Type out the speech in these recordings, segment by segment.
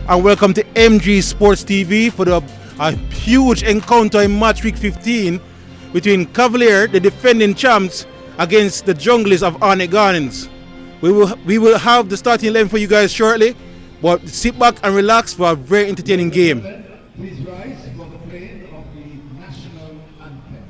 and welcome to MG Sports TV for a huge encounter in match week 15 between Cavalier, the defending champs, against the Junglers of Arnett Gardens. We will have the starting 11 for you guys shortly, but sit back and relax for a very entertaining game. Please rise for the playing of the national anthem.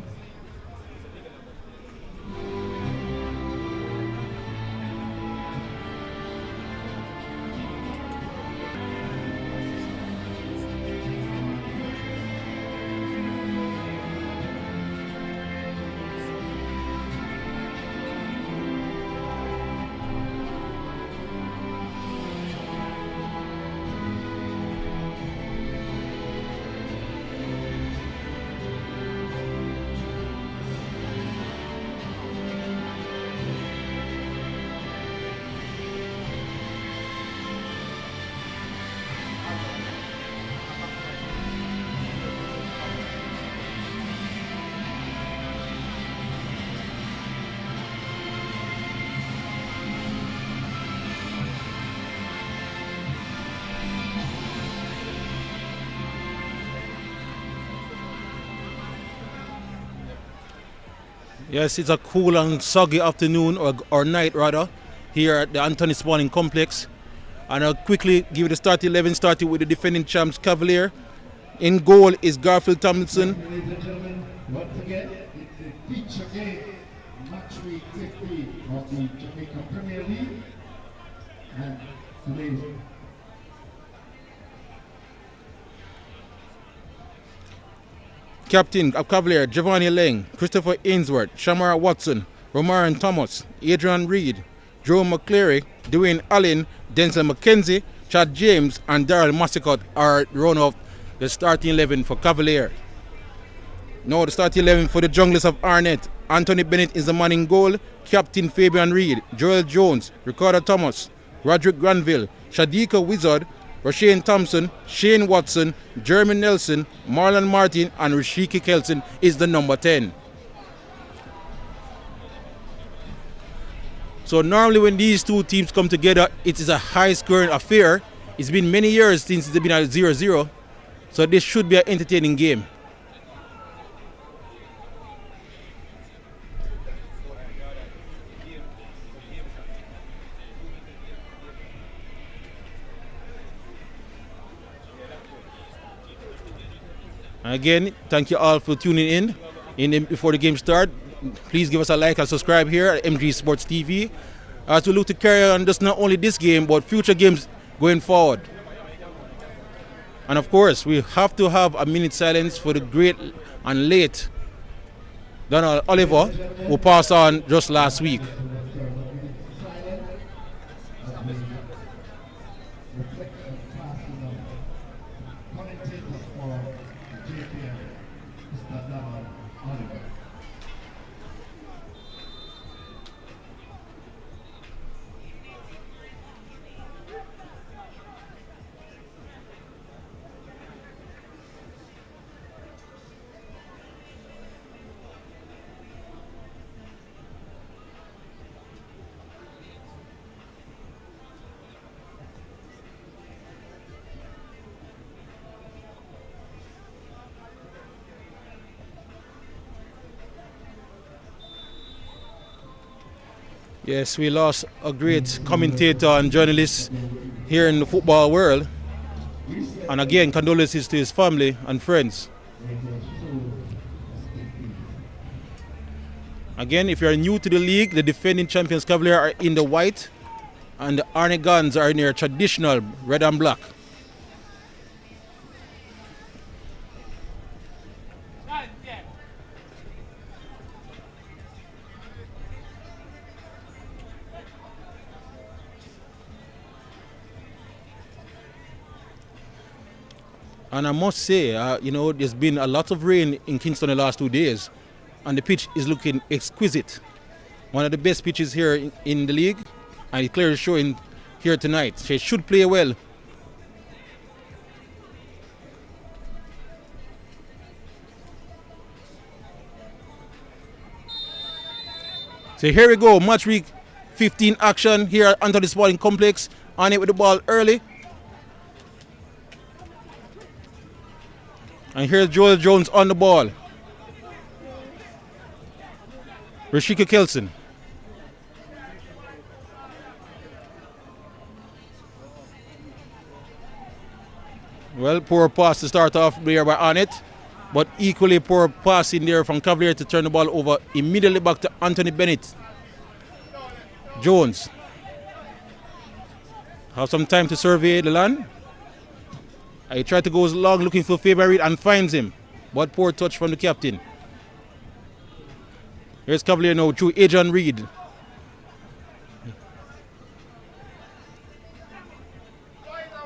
Yes, it's a cool and soggy afternoon, or night rather, here at the Anthony Spaulding Complex. And I'll quickly give you the starting 11, starting with the defending champs Cavalier. In goal is Garfield Tomlinson. Ladies and gentlemen, once again, it's a feature game, match week 15 of the Jamaica Premier League. And today's Captain of Cavalier, Giovanni Leng, Christopher Ainsworth, Shamara Watson, Romarin Thomas, Adrian Reed, Joe McCleary, Dwayne Allen, Denzel McKenzie, Chad James, and Daryl Massicott are run off the starting 11 for Cavalier. Now the starting 11 for the Junglers of Arnett. Anthony Bennett is the man in goal, Captain Fabian Reed, Joel Jones, Ricardo Thomas, Roderick Granville, Shadika Wizard, Rashane Thompson, Shane Watson, Jeremy Nelson, Marlon Martin, and Rashiki Kelson is the number 10. So normally when these two teams come together, it is a high-scoring affair. It's been many years since it's been at 0-0, so this should be an entertaining game. Again, thank you all for tuning in before the game starts. Please give us a like and subscribe here at MG Sports TV as we look to carry on just not only this game but future games going forward. And of course, we have to have a minute silence for the great and late Donald Oliver, who passed on just last week. Yes, we lost a great commentator and journalist here in the football world. And again, condolences to his family and friends. Again, if you're new to the league, the defending champions Cavalier are in the white and the Arnett Gardens are in their traditional red and black. And I must say, there's been a lot of rain in Kingston the last 2 days, and the pitch is looking exquisite. One of the best pitches here in the league, and it's clearly showing here tonight. She should play well. So here we go, match week 15 action here at Anthony Spaulding Complex. On it with the ball early. And here's Joel Jones on the ball. Rashika Kelson. Well, poor pass to start off there by Arnett, but equally poor pass in there from Cavalier to turn the ball over immediately back to Anthony Bennett. Jones. Have some time to survey the land. He tried to go long looking for Fabian Reed and finds him, but poor touch from the captain. Here's Cavalier now through Adrian Reed.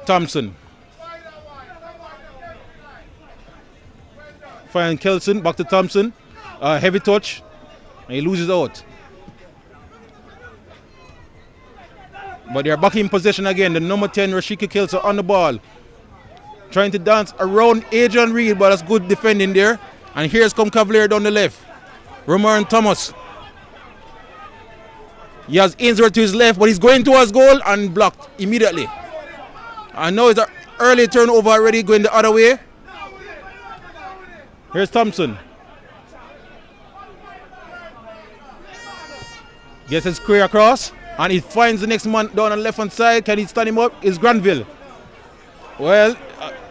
Thompson. Find Kelson, back to Thompson. Heavy touch, and he loses out. But they're back in possession again. The number 10, Rashika Kelson, on the ball. Trying to dance around Adrian Reed, but that's good defending there. And here's come Cavalier down the left. Romarin Thomas. He has Ainsworth to his left, but he's going towards goal and blocked immediately. And now it's an early turnover already going the other way. Here's Thompson. Gets his square across, and he finds the next man down on the left hand side. Can he stand him up? It's Granville. Well,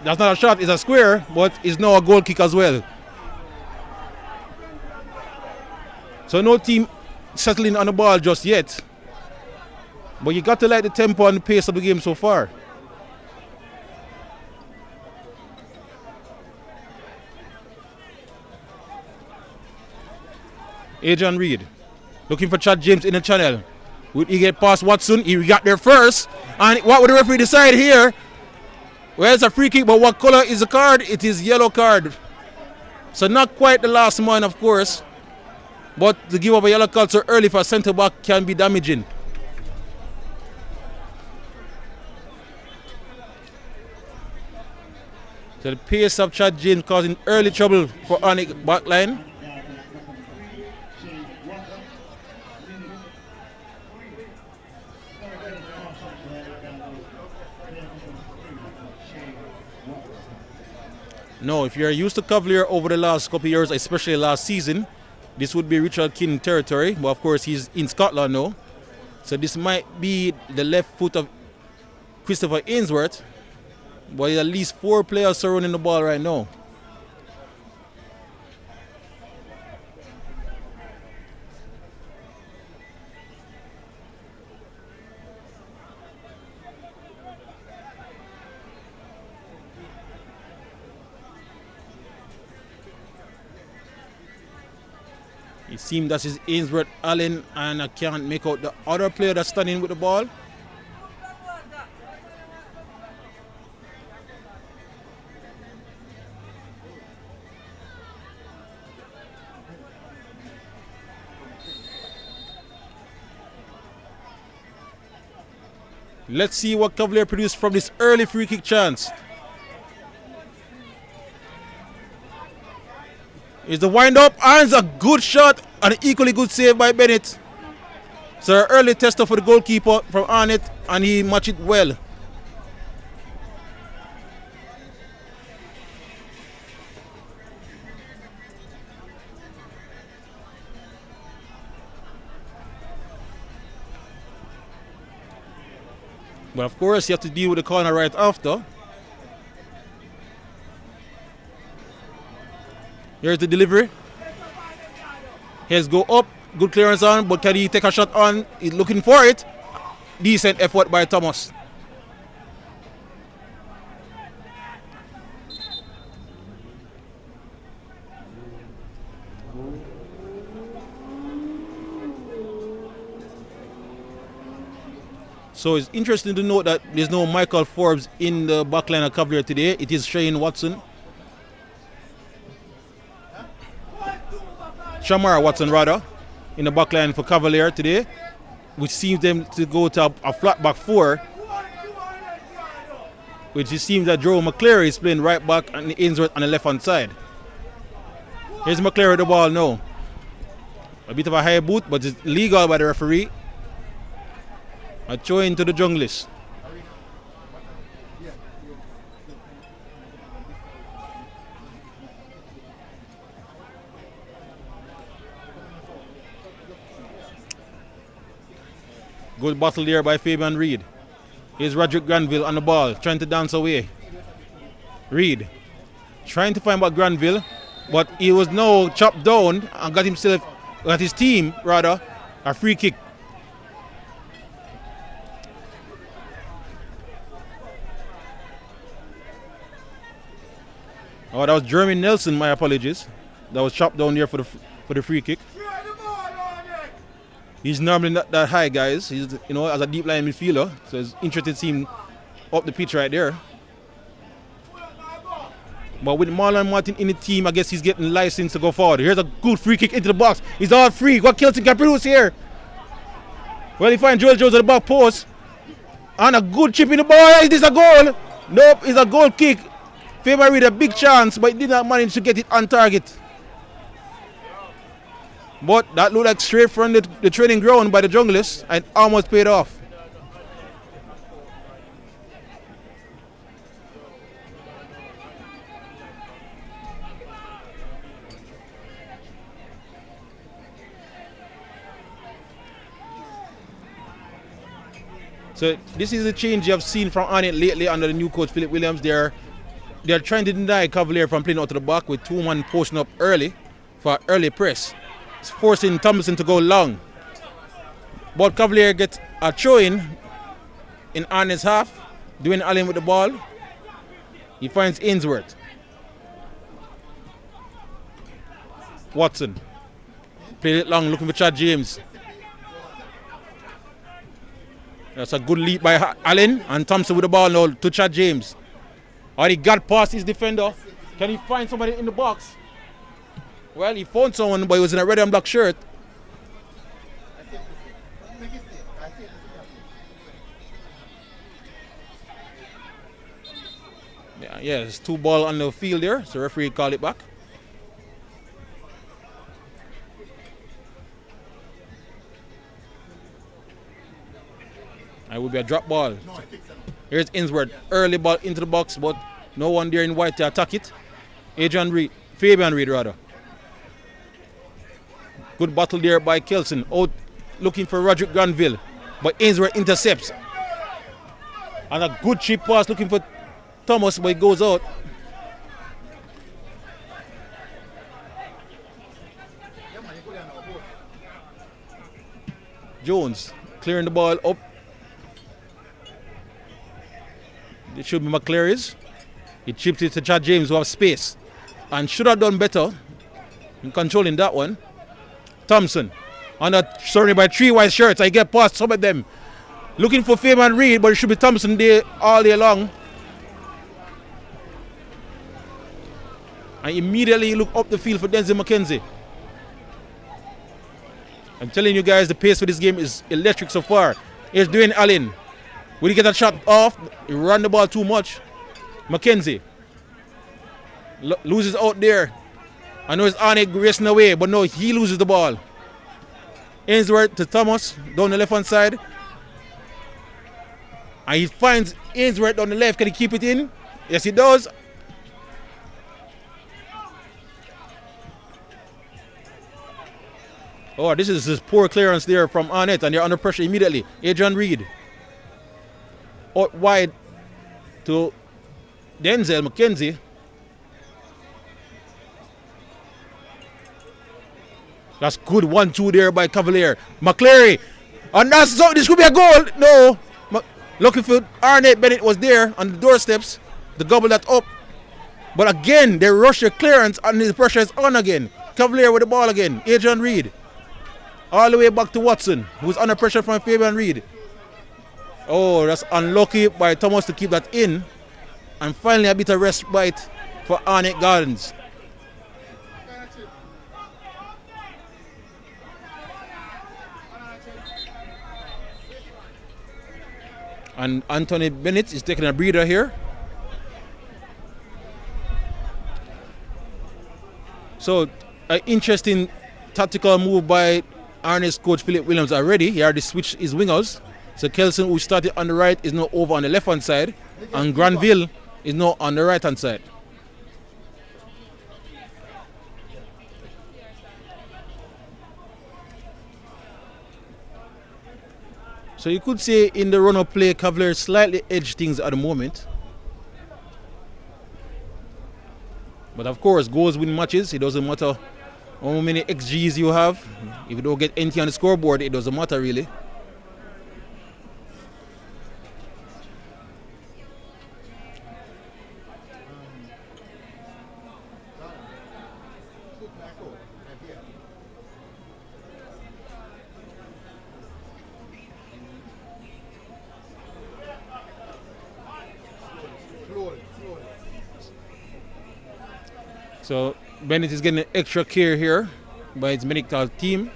that's not a shot, it's a square, but it's now a goal kick as well. So no team settling on the ball just yet. But you got to like the tempo and the pace of the game so far. Adrian Reed looking for Chad James in the channel. Would he get past Watson? He got there first. And what would the referee decide here? Well, it's a free kick, but what color is the card? It is yellow card. So not quite the last man, of course. But to give up a yellow card so early for a centre back can be damaging. So the pace of Chad James causing early trouble for Arnett backline. No, if you're used to Cavalier over the last couple of years, especially last season, this would be Richard King territory. But of course, he's in Scotland now. So this might be the left foot of Christopher Ainsworth. But at least 4 players surrounding the ball right now. It seems that is Ainsworth Allen, and I can't make out the other player that's standing with the ball. Let's see what Cavalier produced from this early free kick chance. Is the wind up, and it's a good shot and an equally good save by Bennett. So an early tester for the goalkeeper from Arnett, and he matched it well. But of course you have to deal with the corner right after. Here's the delivery. Here's go up. Good clearance on, but can he take a shot on? He's looking for it. Decent effort by Thomas. So it's interesting to note that there's no Michael Forbes in the backline of Cavalier today. It is Shane Watson. Shamara Watson rather, in the backline for Cavalier today, which seems them to go to a flat back 4, which it seems that Joe McCleary is playing right back and Ainsworth on the left hand side. Here's McCleary with the ball now. A bit of a high boot, but it's legal by the referee. A throw into the junglist. Good battle there by Fabian Reed. Here's Roderick Granville on the ball, trying to dance away. Reed trying to find back Granville, but he was now chopped down and got his team rather, a free kick. Oh, that was Jeremy Nelson, my apologies. That was chopped down there for the free kick. He's normally not that high, guys. He's, as a deep line midfielder, so it's interesting to see him up the pitch right there. But with Marlon Martin in the team, I guess he's getting licensed to go forward. Here's a good free kick into the box. He's all free. What Kelton can produce here? Well, he finds Joel Jones at the back post. And a good chip in the ball. Is this a goal? Nope, it's a goal kick. Fabian Reed a big chance, but he did not manage to get it on target. But that looked like straight from the training ground by the Junglers and almost paid off. So this is the change you have seen from Arnett lately under the new coach Philip Williams. They're trying to deny Cavalier from playing out to the back with two men posting up early for early press. It's forcing Thompson to go long. But Cavalier gets a throw-in Arnett's half. Doing Allen with the ball. He finds Ainsworth. Watson. Played it long, looking for Chad James. That's a good lead by Allen, and Thompson with the ball now to Chad James. And he got past his defender. Can he find somebody in the box? Well, he found someone, but he was in a red and black shirt. Yeah, there's 2 balls on the field there, so referee called it back. It will be a drop ball. Here's Ainsworth. Early ball into the box, but no one there in white to attack it. Fabian Reed rather. Good battle there by Kelson. Out looking for Roderick Granville, but Ainsworth intercepts. And a good chip pass looking for Thomas, but it goes out. Jones clearing the ball up. It should be McCleary's. He chips it to Chad James, who have space, and should have done better in controlling that one. Thompson, surrounded by 3 white shirts. I get past some of them. Looking for Fabian Reed, but it should be Thompson there all day long. And immediately look up the field for Denzel McKenzie. I'm telling you guys, the pace for this game is electric so far. Here's Dwayne Allen. Will he get a shot off? He ran the ball too much. McKenzie loses out there. I know it's Arnett racing away, but no, he loses the ball. Ainsworth to Thomas down the left hand side. And he finds Ainsworth on the left. Can he keep it in? Yes, he does. Oh, this is his poor clearance there from Arnett, and they're under pressure immediately. Adrian Reed. Out wide to Denzel McKenzie. That's good 1-2 there by Cavalier. McCleary. And this could be a goal. No. Lucky for Arnett, Bennett was there on the doorsteps to gobble that up. But again, they rush the clearance and the pressure is on again. Cavalier with the ball again. Adrian Reed. All the way back to Watson, who's under pressure from Fabian Reed. Oh, that's unlucky by Thomas to keep that in. And finally a bit of respite for Arnett Gardens. And Anthony Bennett is taking a breather here. So, an interesting tactical move by Arnett's coach Philip Williams already. He already switched his wingers. So Kelson, who started on the right, is now over on the left hand side. And Granville is now on the right hand side. So you could say in the run of play, Cavalier slightly edged things at the moment. But of course, goals win matches. It doesn't matter how many XGs you have. If you don't get anything on the scoreboard, it doesn't matter really. So Bennett is getting extra care here by his medical team.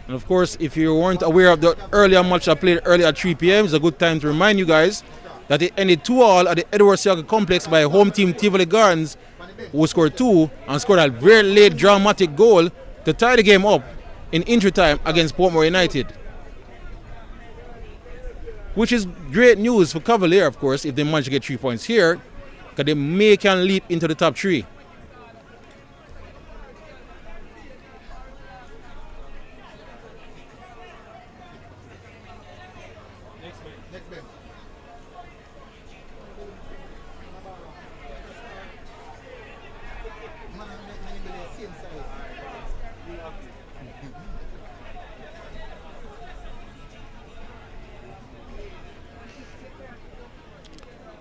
And of course, if you weren't aware of the earlier match I played earlier at 3 p.m., it's a good time to remind you guys that it ended 2-2 at the Edward Siaga Complex by home team Cavalier Gardens, who scored 2 and scored a very late dramatic goal to tie the game up in injury time against Portmore United. Which is great news for Cavalier, of course, if they manage to get 3 points here, because they can leap into the top 3.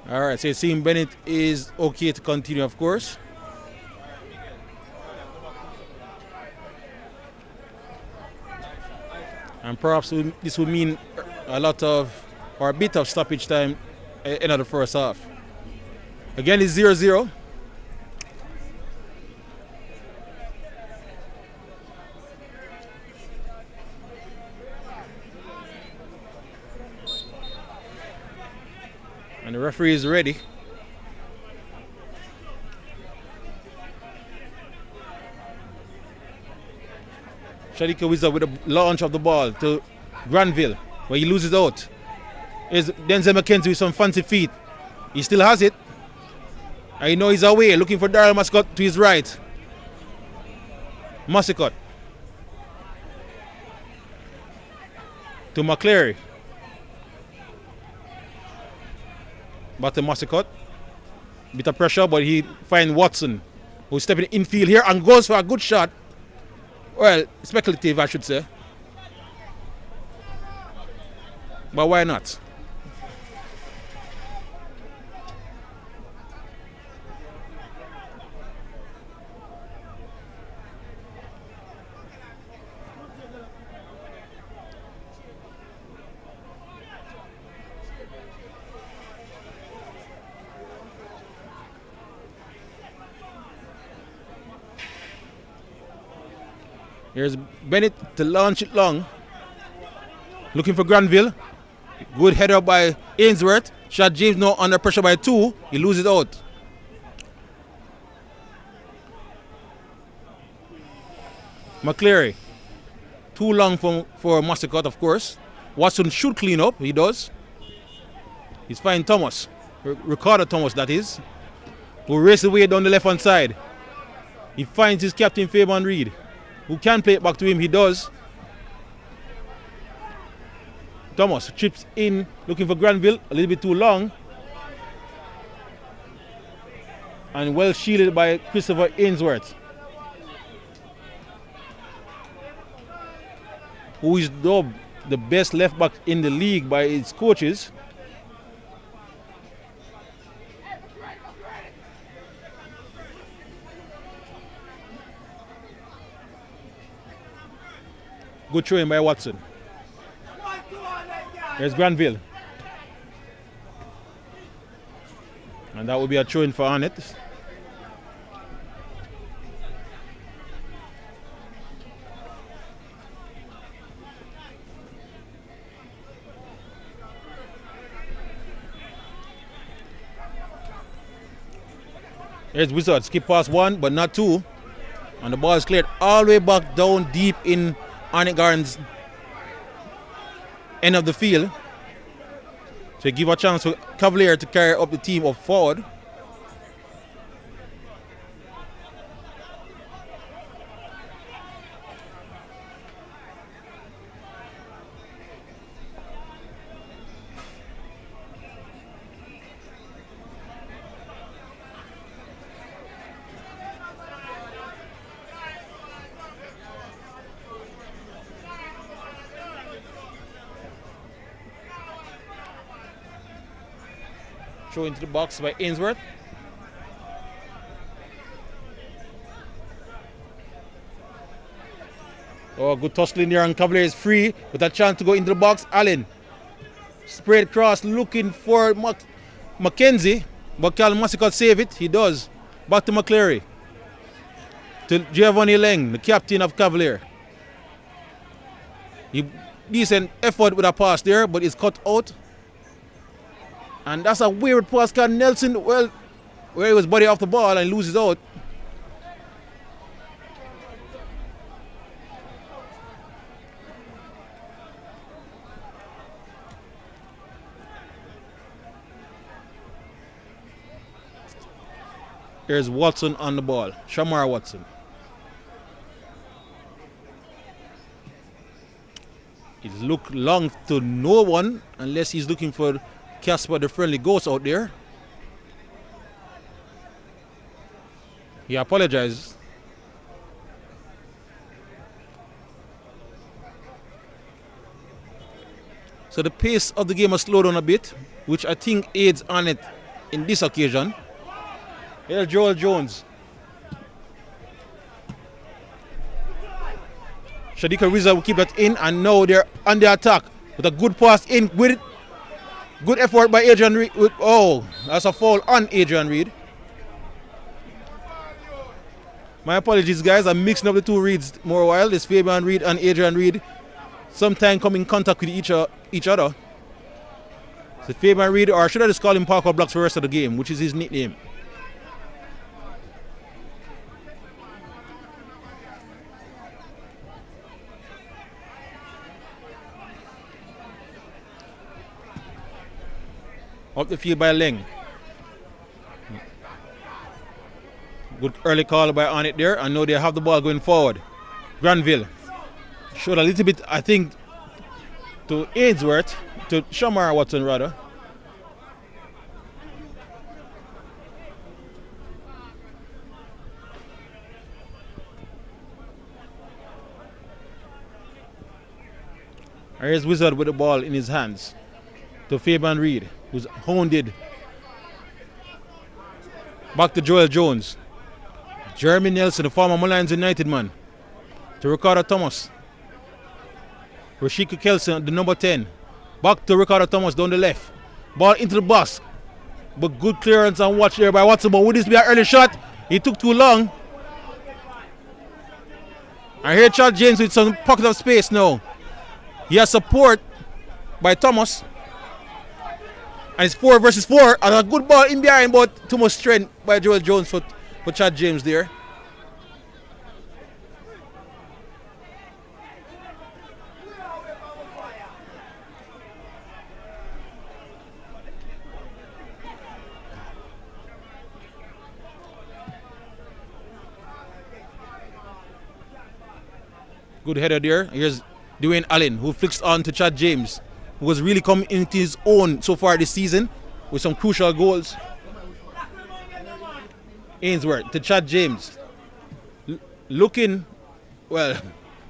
All right, so it seems Bennett is okay to continue, of course. And perhaps this would mean a lot of, or a bit of stoppage time at the end of the first half. Again, it's 0-0. And the referee is ready. Shadika Wizard with the launch of the ball to Granville, where he loses out. Here's Denzel McKenzie with some fancy feet. He still has it. I know he's away, looking for Daryl Mascot to his right. Mascot to McCleary. Back to Mascot. Bit of pressure, but he finds Watson, who's stepping infield here and goes for a good shot. Well, speculative, I should say. But why not? Here's Bennett to launch it long. Looking for Granville. Good header by Ainsworth. Shot James now under pressure by 2. He loses out. McCleary. Too long for Mascot, of course. Watson should clean up. He does. He's finding Thomas. Ricardo Thomas, that is. Who races away down the left-hand side. He finds his captain, Fabian Reed, who can play it back to him. He does. Thomas chips in, looking for Granville, a little bit too long. And well shielded by Christopher Ainsworth, who is dubbed the best left back in the league by its coaches. Good throw in by Watson. There's Granville. And that will be a throw in for Arnett. There's Wizard. Skip past 1, but not 2. And the ball is cleared all the way back down deep in Arnett Gardens' end of the field. So give a chance for Cavalier to carry up the team up forward. Throw into the box by Ainsworth. Oh, good tussling there, and Cavalier is free with a chance to go into the box. Allen. Spread cross looking for Mackenzie, but Cal Massicott save it. He does. Back to McCleary. To Giovanni Leng, the captain of Cavalier. Decent effort with a pass there, but it's cut out. And that's a weird pass. Can Nelson, well, where he was body off the ball and loses out. There's Watson on the ball. Shamar Watson. He's looked long to no one unless he's looking for Casper, the friendly ghost out there. He apologizes. So the pace of the game has slowed down a bit, which I think aids on it in this occasion. Here's Joel Jones. Shadika Rizal will keep that in, and now they're on the attack with a good pass in with good effort by Adrian Reed. Oh, that's a foul on Adrian Reed. My apologies, guys. I'm mixing up the two Reeds more a while. This Fabian Reed and Adrian Reed sometimes come in contact with each other. So Fabian Reed, or should I just call him Parker Blocks for the rest of the game, which is his nickname. Up the field by Leng. Good early call by Arnett there. I know they have the ball going forward. Granville showed a little bit, I think, to Ainsworth, to Shamar Watson rather. Here's Wizard with the ball in his hands to Fabian Reed, who's hounded. Back to Joel Jones. Jeremy Nelson, the former Mullins United man, to Ricardo Thomas. Rashika Kelson, the number 10. Back to Ricardo Thomas down the left. Ball into the box. But good clearance and watch there by Watson. But would this be an early shot? He took too long. I hear Chad James with some pocket of space now. He has support by Thomas. And it's 4 versus 4. And a good ball in behind, but too much strength by Joel Jones for Chad James there. Good header there. Here's Dwayne Allen, who flicks on to Chad James, who has really come into his own so far this season with some crucial goals. Ainsworth to Chad James. Looking, well,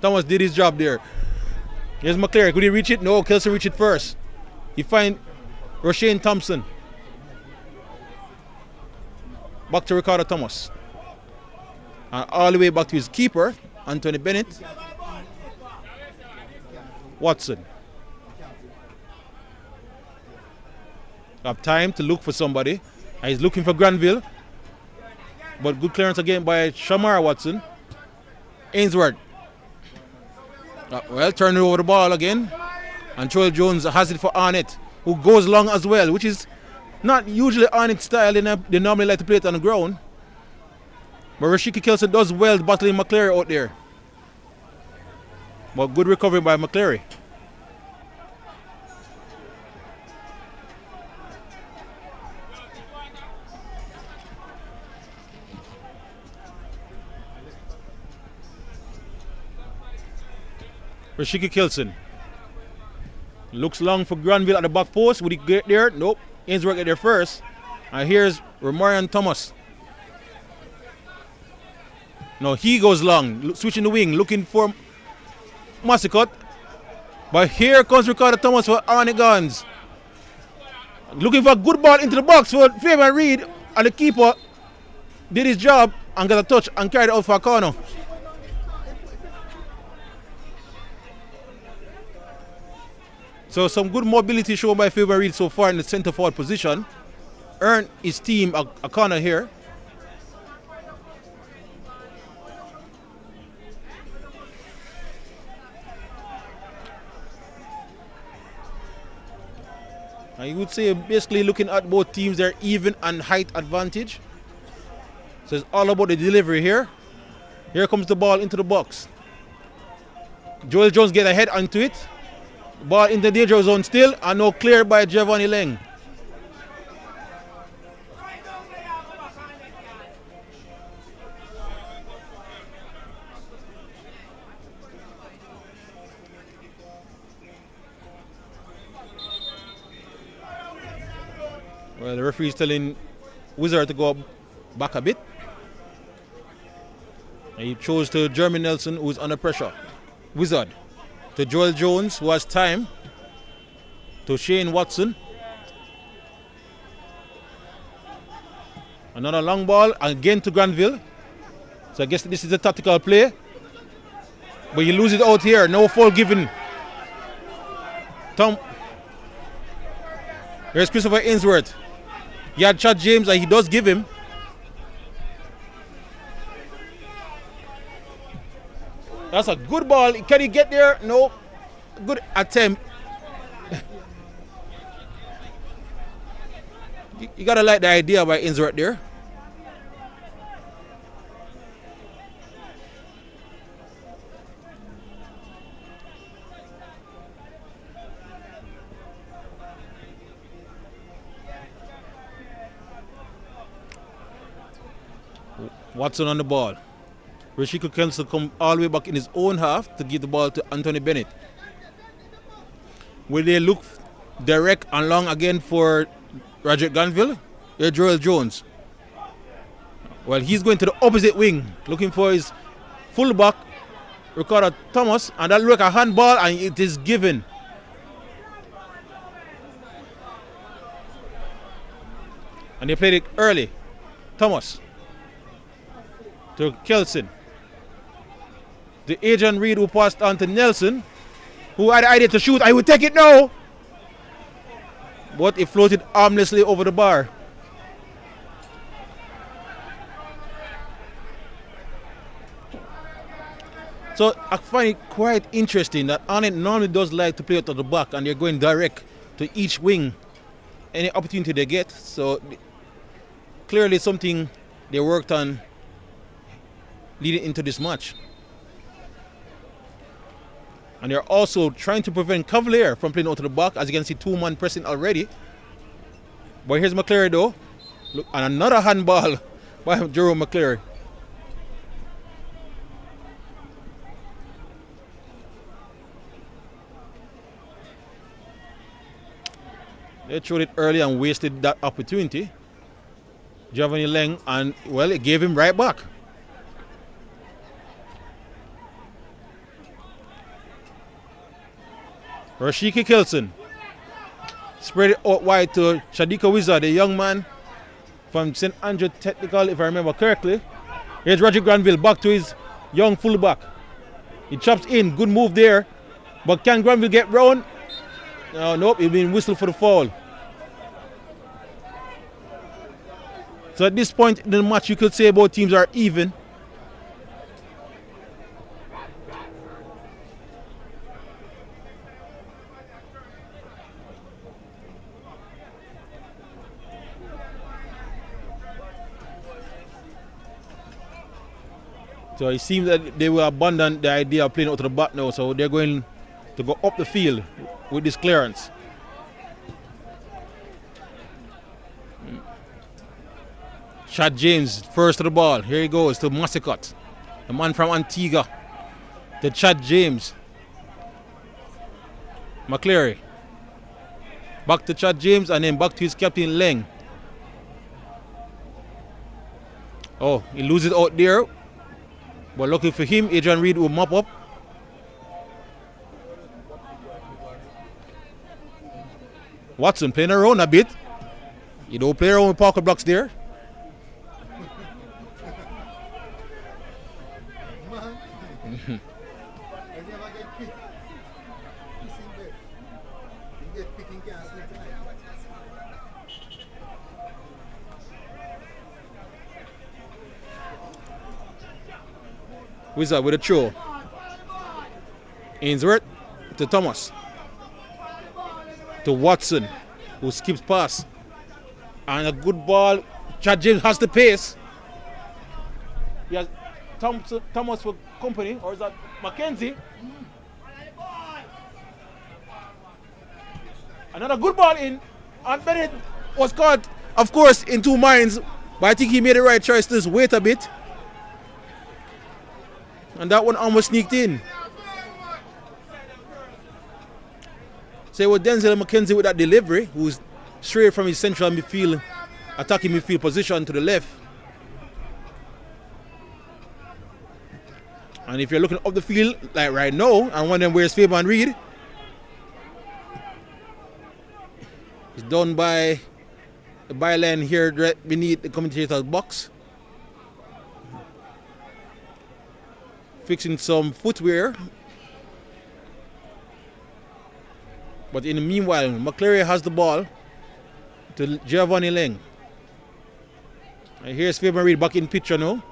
Thomas did his job there. Here's McClary. Could he reach it? No, Kelso reached it first. He find Roshane Thompson. Back to Ricardo Thomas. And all the way back to his keeper, Anthony Bennett. Watson. Have time to look for somebody. And he's looking for Granville. But good clearance again by Shamar Watson. Ainsworth. Well, turning over the ball again. And Joel Jones has it for Arnett, who goes long as well, which is not usually Arnett's style. They normally like to play it on the ground. But Rashiki Kelson does well battling McClary out there. But good recovery by McClary. Rashiki Kelson looks long for Granville at the back post. Would he get there? Nope. Ainsworth get there first. And here's Romarian Thomas. No, he goes long, switching the wing, looking for Massicott. But here comes Ricardo Thomas for Arnett Gardens. Looking for a good ball into the box for Fabian Reed, and the keeper did his job and got a touch and carried it out for a corner. So some good mobility shown by Fabian Reed so far in the centre forward position. Earned his team a corner here. And you would say basically looking at both teams, they're even on height advantage. So it's all about the delivery here. Here comes the ball into the box. Joel Jones get ahead onto it. Ball in the danger zone still, and now cleared by Giovanni Leng. Well, the referee is telling Wizard to go back a bit. And he chose to Jeremy Nelson, who's under pressure. Wizard to Joel Jones, who has time. To Shane Watson. Another long ball, again to Granville. So I guess this is a tactical play. But you lose it out here, no foul given. Here's Christopher Ainsworth. He had Chad James and he does give him. That's a good ball. Can he get there? No. Good attempt. You gotta like the idea by Ainsworth there. Watson on the ball. Rashika Kelso come all the way back in his own half to give the ball to Anthony Bennett. Will they look direct and long again for Roger Granville? Yeah, Joel Jones. Well, he's going to the opposite wing, looking for his fullback, Ricardo Thomas, and that look a handball, and it is given. And they played it early. Thomas to Kelson. The Adrian Reed who passed on to Nelson, who had the idea to shoot. I will take it now. But it floated harmlessly over the bar. So I find it quite interesting that Arnett normally does like to play out of the back, and they're going direct to each wing any opportunity they get. So clearly something they worked on leading into this match. And they're also trying to prevent Cavalier from playing out of the back. As you can see, two-man pressing already. But here's McCleary though. Look, and another handball by Jerome McCleary. They showed it early and wasted that opportunity. Giovanni Leng, and well, it gave him right back. Rashiki Kelson spread it out wide to Shadika Wizard, the young man from St. Andrew Technical, if I remember correctly. Here's Roger Granville back to his young fullback. He chops in, good move there. But can Granville get round? No, nope, he's been whistled for the foul. So at this point in the match, you could say both teams are even. So it seems that they will abandon the idea of playing out to the back now, so they're going to go up the field with this clearance. Chad James first to the ball. Here he goes to Massicott, the man from Antigua. To Chad James. McCleary. Back to Chad James and then back to his captain Leng. Oh, he loses it out there. But lucky for him, Adrian Reed will mop up. Watson playing around a bit. You don't play around with Parker blocks there. Wizard with a throw. Ainsworth to Thomas. To Watson, who skips past. And a good ball. Chad James has the pace. He has Thomas for company, or is that Mackenzie? Another good ball in. And Bennett was caught, of course, in two minds. But I think he made the right choice to just wait a bit. And that one almost sneaked in. So it was Denzel McKenzie with that delivery, who's straight from his central midfield, attacking midfield position to the left. And if you're looking up the field, like right now, and one of them wears Fabian Reed, it's done by the byline here right beneath the commentator's box. Fixing some footwear. But in the meanwhile, McCleary has the ball to Giovanni Leng. And here's Fabian Reed back in picture now.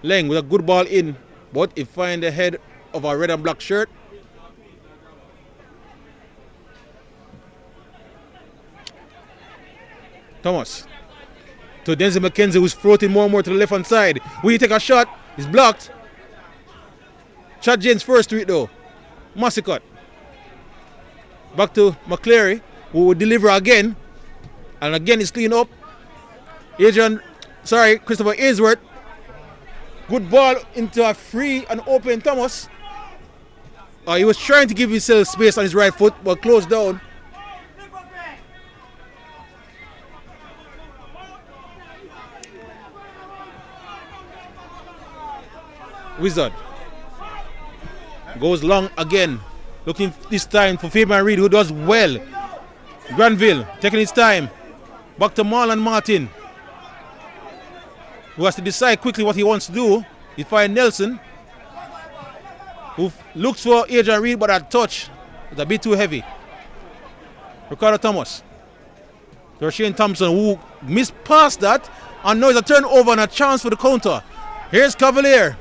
Leng with a good ball in, but he finds the head of a red and black shirt. Thomas to Denzel McKenzie, who's floating more and more to the left hand side. Will he take a shot? He's blocked. Chad James first to it though. Massacre. Back to McCleary, who will deliver again. And again it's clean up. Christopher Ainsworth. Good ball into a free and open Thomas. He was trying to give himself space on his right foot, but closed down. Wizard goes long again, looking this time for Fabian Reed, who does well. Granville taking his time. Back to Marlon Martin, who has to decide quickly what he wants to do. He finds Nelson, who looks for Adrian Reed, but that touch is a bit too heavy. Ricardo Thomas. Shane Thompson, who missed past that, and now it's a turnover and a chance for the counter. Here's Cavalier.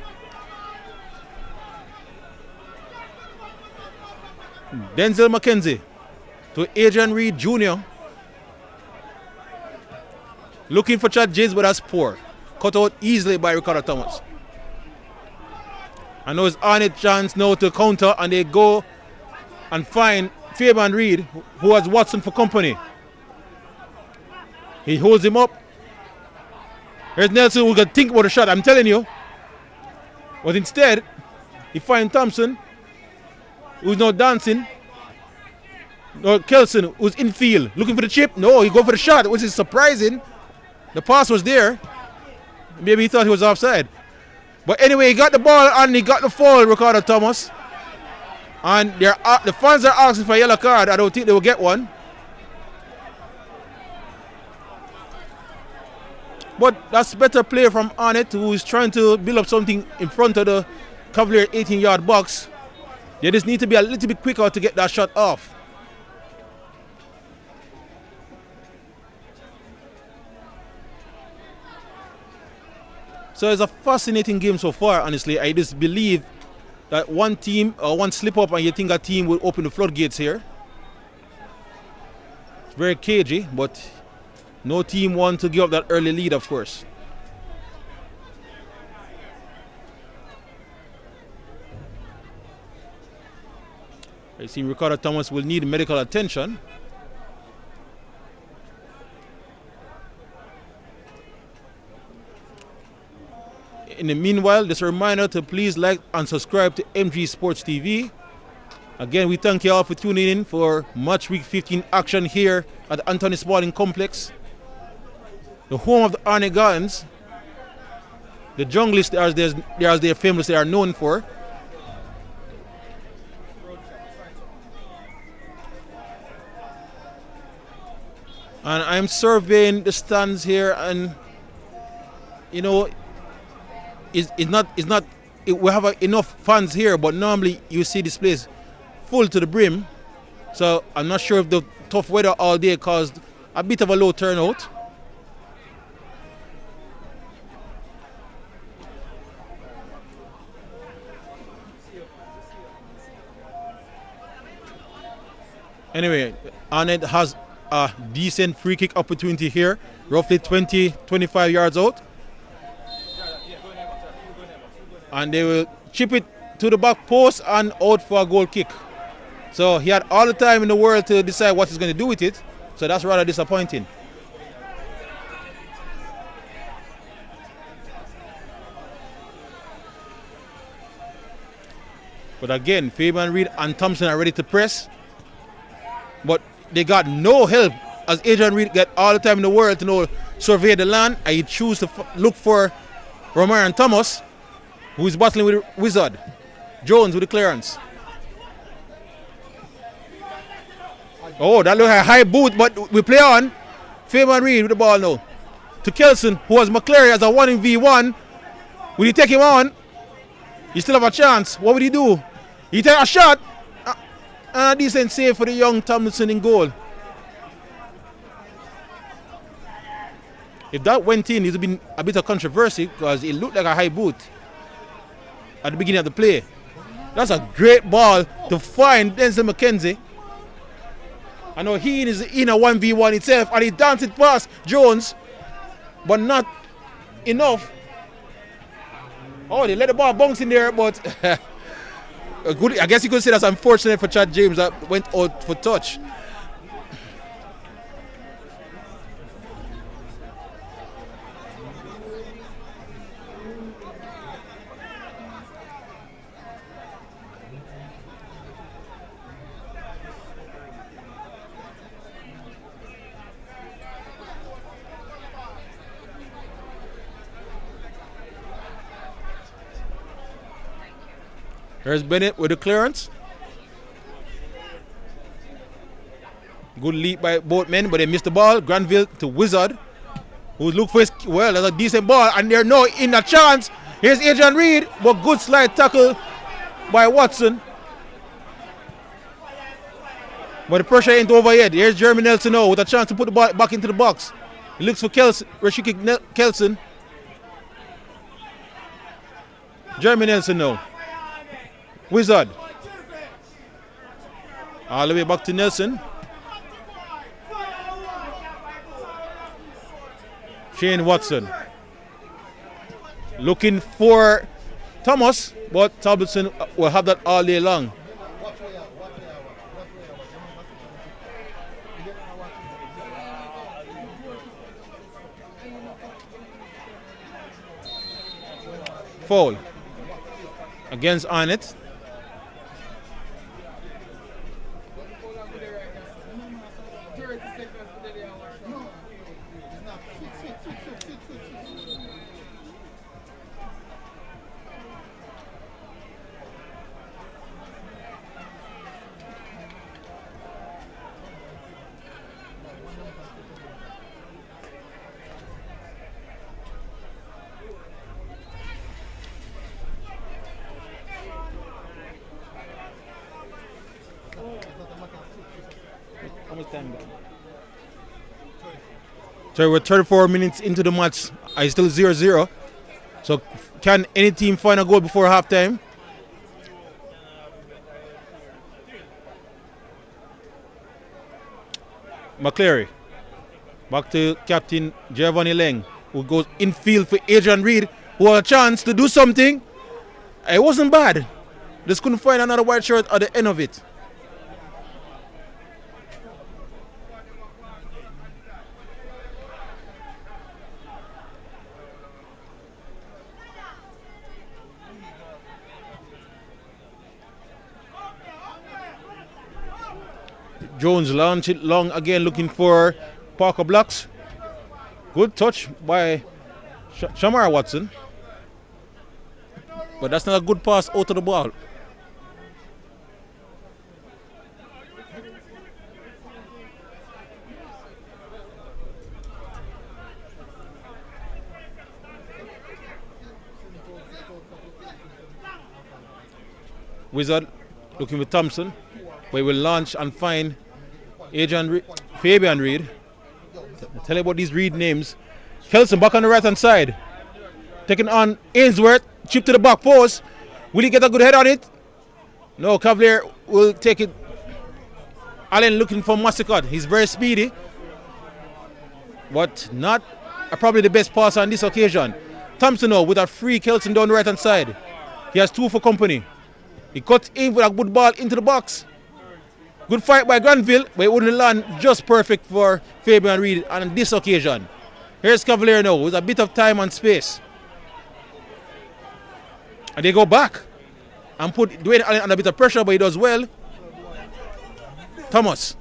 Denzel McKenzie to Adrian Reed Jr. Looking for Chad James, but that's poor. Cut out easily by Ricardo Thomas. I know it's Arnett chance now to counter, and they go and find Fabian Reed, who has Watson for company. He holds him up. Here's Nelson, who can think about a shot, I'm telling you. But instead, he finds Thompson, who's now dancing. No, Kelson, who's in field, looking for the chip. No, he go for the shot, which is surprising. The pass was there. Maybe he thought he was offside. But anyway, he got the ball and he got the foul, Ricardo Thomas. And the fans are asking for a yellow card. I don't think they will get one. But that's better play from Arnett, who is trying to build up something in front of the Cavalier 18-yard box. They just need to be a little bit quicker to get that shot off. So it's a fascinating game so far, honestly. I just believe that one team, or one slip up, and you think a team will open the floodgates here. It's very cagey, but no team wants to give up that early lead, of course. I see Ricardo Thomas will need medical attention. In the meanwhile, just a reminder to please like and subscribe to MG Sports TV. Again, we thank you all for tuning in for Match Week 15 action here at the Anthony Spaulding Complex, the home of the Arnett Gardens, the junglist as they are famous, they are known for. And I'm surveying the stands here, and you know, we have enough fans here, but normally you see this place full to the brim. So I'm not sure if the tough weather all day caused a bit of a low turnout. Anyway, Arnett has a decent free kick opportunity here, roughly 20-25 yards out. And they will chip it to the back post and out for a goal kick. So he had all the time in the world to decide what he's going to do with it. So that's rather disappointing. But again, Fabian Reed and Thompson are ready to press. But they got no help, as Adrian Reed got all the time in the world to survey the land, and he choose to look for Romarian Thomas, who is battling with Wizard. Jones with the clearance. Oh, that looks like a high boot, but we play on. Fabian Reed with the ball now. To Kelson, who has McCleary as a 1v1. Will he take him on? He still have a chance. What would he do? He take a shot. A decent save for the young Tomlinson in goal. If that went in, it would have been a bit of controversy because it looked like a high boot at the beginning of the play. That's a great ball to find Denzel McKenzie. I know he is in a 1v1 itself, and he danced it past Jones, but not enough. Oh, they let the ball bounce in there, but good. I guess you could say that's unfortunate for Chad James that went out for touch. There's Bennett with the clearance. Good lead by both men, but they missed the ball. Granville to Wizard, who's looked for his, well, that's a decent ball, and they're now in a chance. Here's Adrian Reed, but good slide tackle by Watson. But the pressure ain't over yet. Here's Jeremy Nelson now with a chance to put the ball back into the box. He looks for Kelson, Rashiki Kelson. Jeremy Nelson now. Wizard. All the way back to Nelson. Shane Watson. Looking for Thomas, but Tomlinson will have that all day long. Foul against Arnett. So we're 34 minutes into the match. It's still 0-0. So can any team find a goal before halftime? McCleary. Back to Captain Giovanni Leng, who goes infield for Adrian Reed, who had a chance to do something. It wasn't bad. Just couldn't find another white shirt at the end of it. Jones launch it long again, looking for Parker Blocks. Good touch by Shamara Watson. But that's not a good pass out of the ball. Wizard looking for Thompson. But he will launch and find Fabian Reed. Tell you about these Reed names. Kelson back on the right hand side. Taking on Ainsworth. Chip to the back post. Will he get a good head on it? No, Cavalier will take it. Allen looking for Massacott. He's very speedy. But not probably the best pass on this occasion. Thompson now with a free Kelson down the right hand side. He has 2 for company. He cut in with a good ball into the box. Good fight by Granville, but it wouldn't land just perfect for Fabian Reed on this occasion. Here's Cavalier now with a bit of time and space. And they go back and put Dwayne Allen under a bit of pressure, but he does well. Thomas.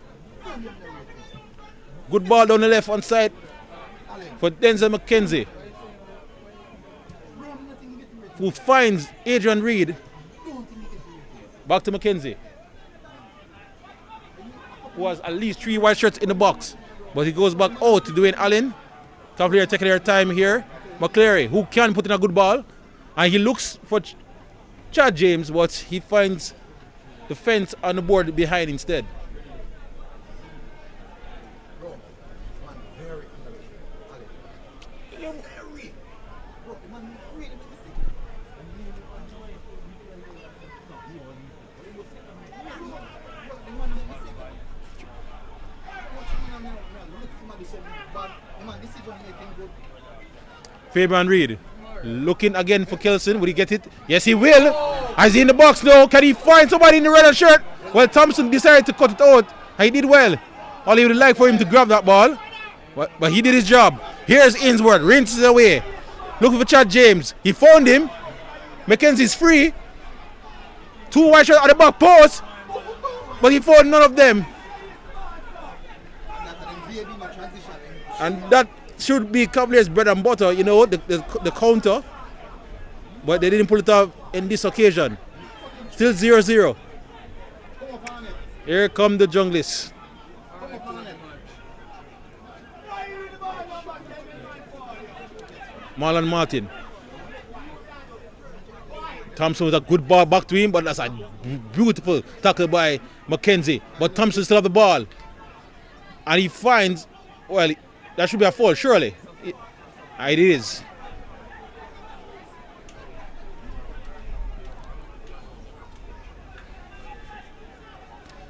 Good ball down the left hand side for Denzel McKenzie, who finds Adrian Reed. Back to McKenzie, who has at least 3 white shirts in the box. But he goes back out to Dwayne Allen. Cavalier taking their time here. McCleary, who can put in a good ball. And he looks for Chad James, but he finds the fence on the board behind instead. Fabian Reed looking again for Kelson. Will he get it? Yes, he will. As he in the box now, can he find somebody in the red shirt? Well, Thompson decided to cut it out, and he did well. All he would like for him to grab that ball, but he did his job. Here's Ainsworth, rinses away, looking for Chad James. He found him. McKenzie's free. 2 white shirts at the back post, but he found none of them. And that should be Cavalier's bread and butter, you know, the counter. But they didn't pull it off in this occasion. Still 0-0. Here come the Junglists. Marlon Martin. Thompson with a good ball back to him, but that's a beautiful tackle by McKenzie. But Thompson still have the ball. And he finds, well, that should be a foul, surely. It is.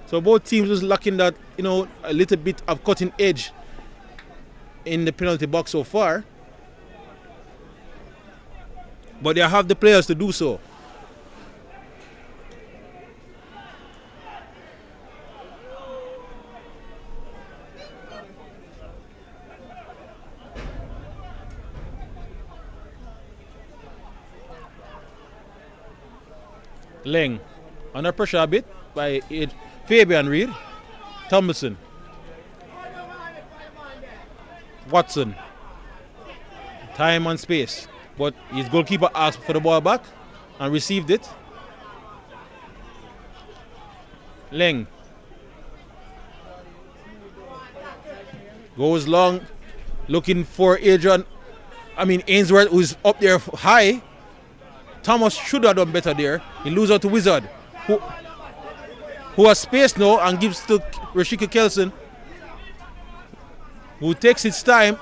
So both teams was lacking that, you know, a little bit of cutting edge in the penalty box so far. But they have the players to do so. Leng under pressure a bit by Fabian Reed. Thompson. Watson. Time and space. But his goalkeeper asked for the ball back and received it. Leng. Goes long, looking for Ainsworth, who's up there high. Thomas should have done better there. He loses out to Wizard, who has space now and gives to Rashika Kelson, who takes his time.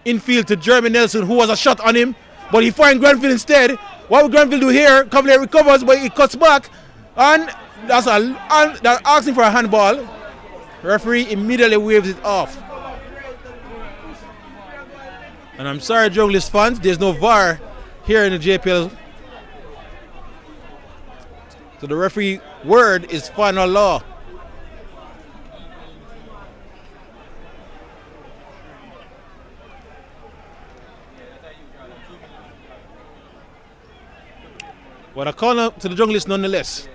Infield to Jeremy Nelson, who has a shot on him, but he finds Granville instead. What will Granville do here? Cavalier recovers, but he cuts back, and that's asking for a handball. Referee immediately waves it off. And I'm sorry, Junglist fans, there's no VAR here in the JPL. So the referee word is final law. But a corner to the Junglist nonetheless.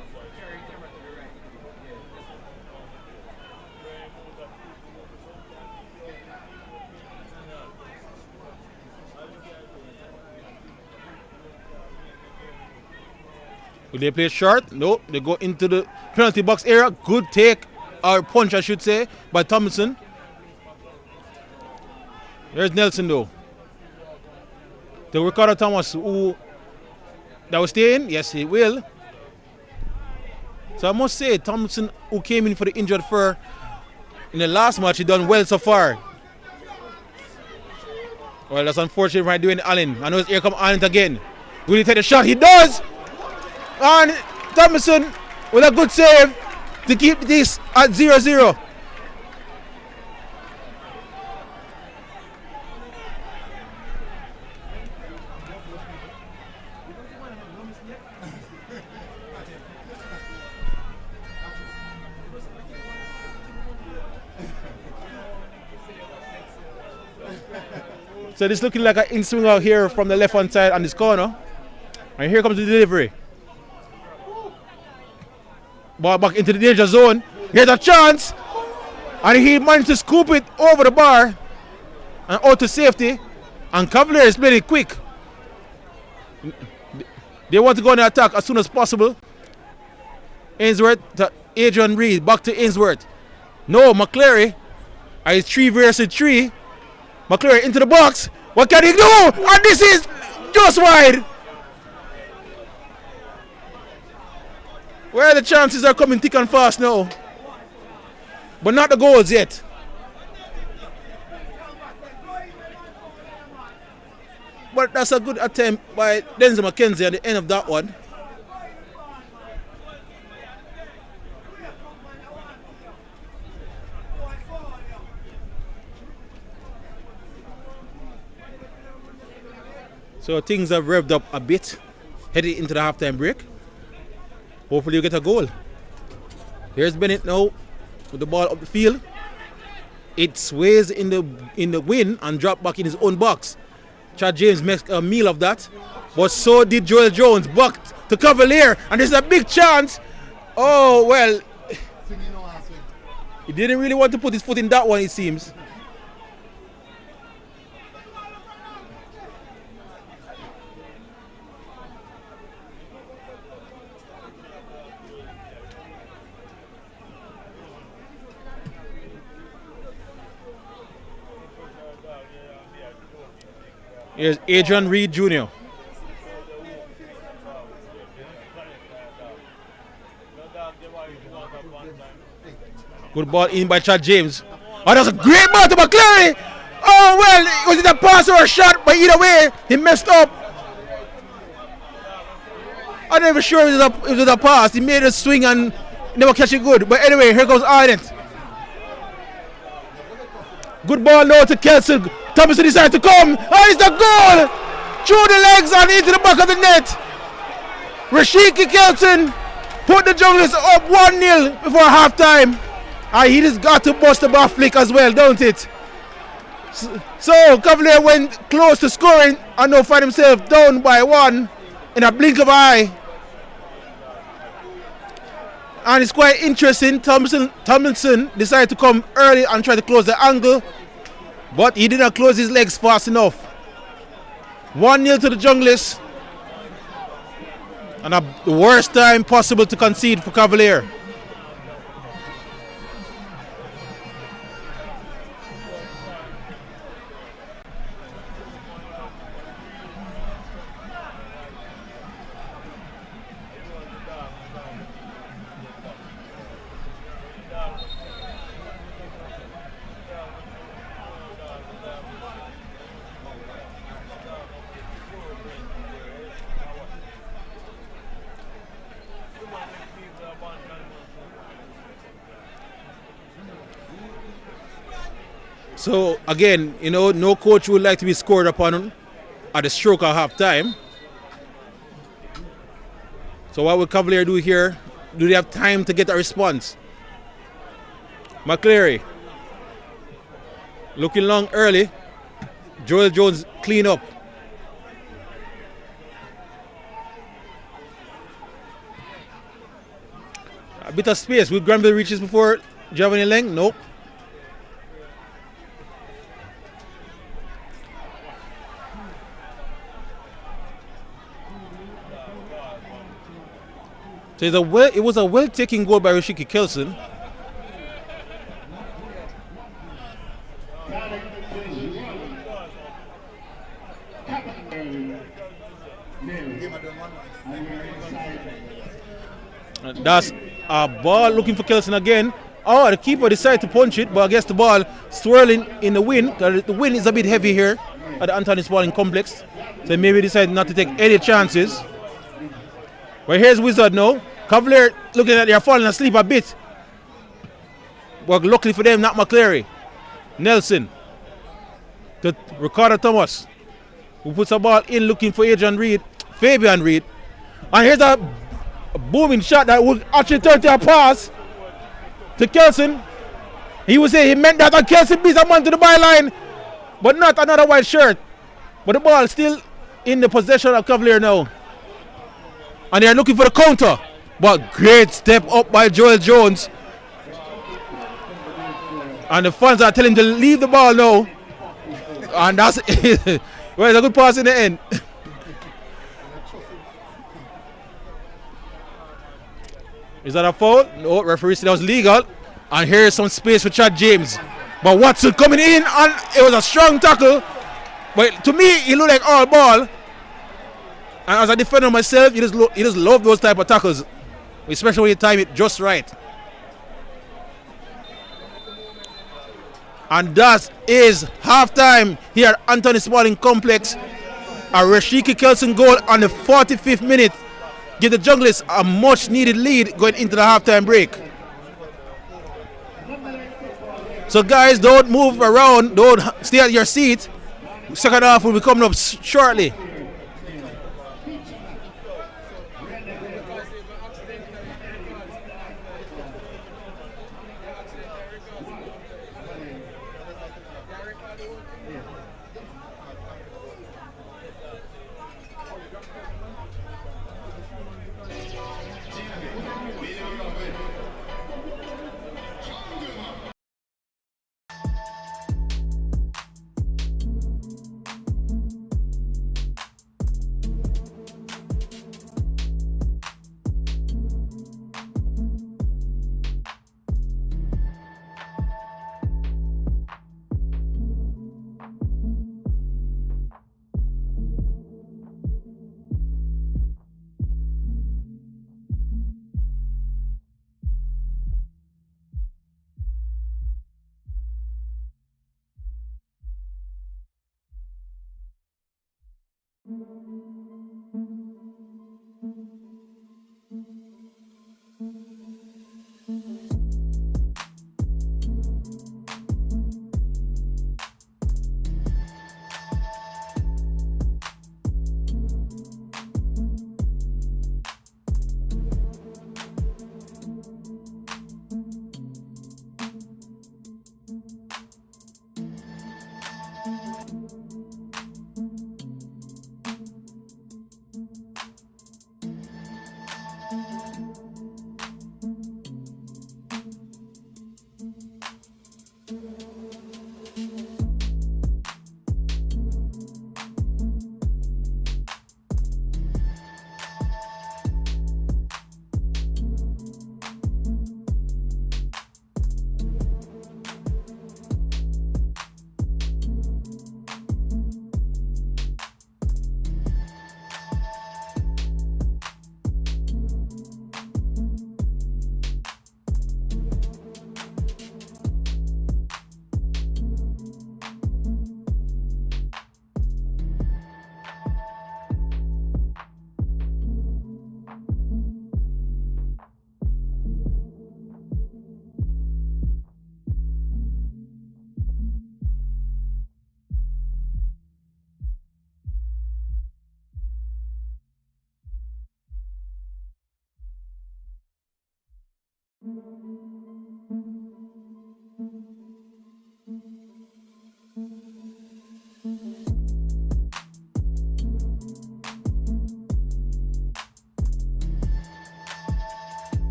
Will they play short? No, they go into the penalty box area. Good take, or punch I should say, by Thompson. There's Nelson though. To Ricardo Thomas, who that will stay in? Yes, he will. So I must say, Thompson, who came in for the injured fur in the last match, he done well so far. Well, that's unfortunate right doing Allen. I know here come Arnett again. Will he take the shot? He does! And Thompson with a good save to keep this at 0-0. So this looking like an in-swing out here from the left-hand side on this corner. And here comes the delivery. Ball back into the danger zone. Here's a chance. And he managed to scoop it over the bar and out to safety. And Cavalier is playing it quick. They want to go on the attack as soon as possible. Ainsworth to Adrian Reed. Back to Ainsworth. No, McCleary. And it's 3 versus 3. McCleary into the box. What can he do? And this is just wide. Where the chances are coming thick and fast now. But not the goals yet. But that's a good attempt by Denzel McKenzie at the end of that one. So things have revved up a bit, headed into the halftime break. Hopefully you get a goal. Here's Bennett now with the ball up the field. It sways in the wind and drops back in his own box. Chad James makes a meal of that, but so did Joel Jones. Back to Cavalier, and there's a big chance. Oh well, he didn't really want to put his foot in that one, it seems. Here's Adrian Reed Jr. Good ball in by Chad James. Oh, that was a great ball to McCleary. Oh, well, was it a pass or a shot? But either way, he messed up. I'm not even sure if it was a pass. He made a swing and never catch it good. But anyway, here goes Arnett. Good ball now to Kelson. Thompson decided to come. Oh, it's the goal! Through the legs and into the back of the net. Rashiki Kelson put the Junglers up 1-0 before halftime. And he just got to bust the bar flick as well, don't it? So Cavalier went close to scoring and now find himself down by 1 in a blink of an eye. And it's quite interesting. Tomlinson decided to come early and try to close the angle, but he did not close his legs fast enough. 1-0 to the Junglers. And the worst time possible to concede for Cavalier. So again, you know, no coach would like to be scored upon at the stroke of half time. So what will Cavalier do here? Do they have time to get a response? McCleary looking long early. Joel Jones clean up. A bit of space. Will Granville reach this before Giovanni Leng? Nope. So it was a well-taken goal by Rashiki Kelson. A ball looking for Kelson again. Oh, the keeper decided to punch it, but I guess the ball swirling in the wind. The wind is a bit heavy here at the Anthony Spaulding Complex. So maybe decided not to take any chances. But here's Wizard now. Cavalier looking like they're falling asleep a bit. But luckily for them, not McCleary. Nelson to Ricardo Thomas, who puts a ball in looking for Fabian Reed. And here's a booming shot that would actually turn to a pass to Kelson. He would say he meant that, and Kelson beats a man to the byline, but not another white shirt. But the ball is still in the possession of Cavalier now. And they're looking for the counter. But great step up by Joel Jones. And the fans are telling him to leave the ball now. And that's it. Well, it's a good pass in the end. Is that a foul? No, referee said that was legal. And here's some space for Chad James. But Watson coming in, and it was a strong tackle. But to me, it looked like all ball. And as a defender myself, you just love those type of tackles, especially when you time it just right. And that is halftime here at Anthony Spaulding Complex. A Rashiki Kelson goal on the 45th minute give the Junglers a much needed lead going into the halftime break. So guys, don't move around, don't stay at your seat. Second half will be coming up shortly.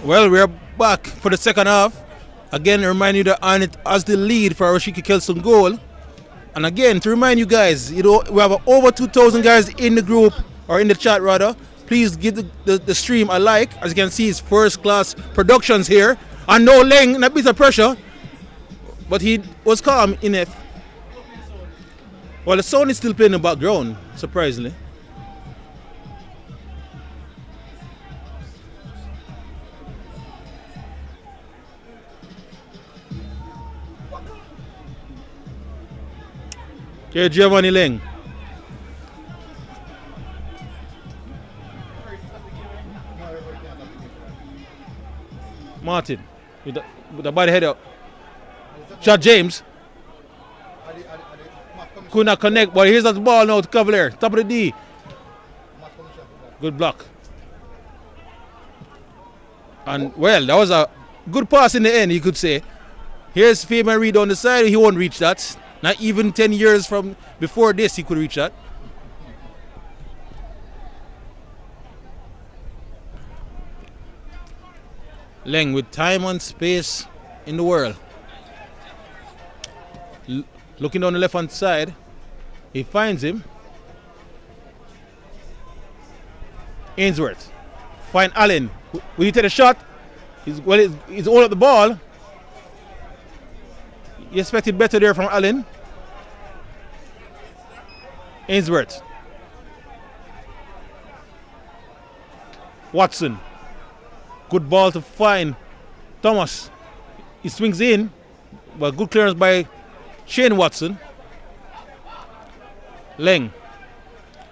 Well, we're back for the second half. Again, remind you that Arnett has the lead for Rashiki Kelson goal. And again, to remind you guys, we have over 2,000 guys in the group, or in the chat rather. Please give the stream a like. As you can see, it's first class productions here. And no Leng, and a bit of pressure. But he was calm enough. Well, the sound is still playing in the background, surprisingly. Okay, Giovanni Leng. Martin with the body head up. Shot James. Could not connect, but here's the ball now to Cavalier. Top of the D. Good block. And well, that was a good pass in the end, you could say. Here's Fabian Reed on the side. He won't reach that. Not even 10 years from before this, he could reach that. Leng with time and space in the world. Looking down the left hand side, he finds him. Ainsworth. Find Allen. Will he take a shot? He's all at the ball. He expected better there from Allen. Ainsworth. Watson. Good ball to find Thomas. He swings in, but good clearance by Shane Watson. Leng.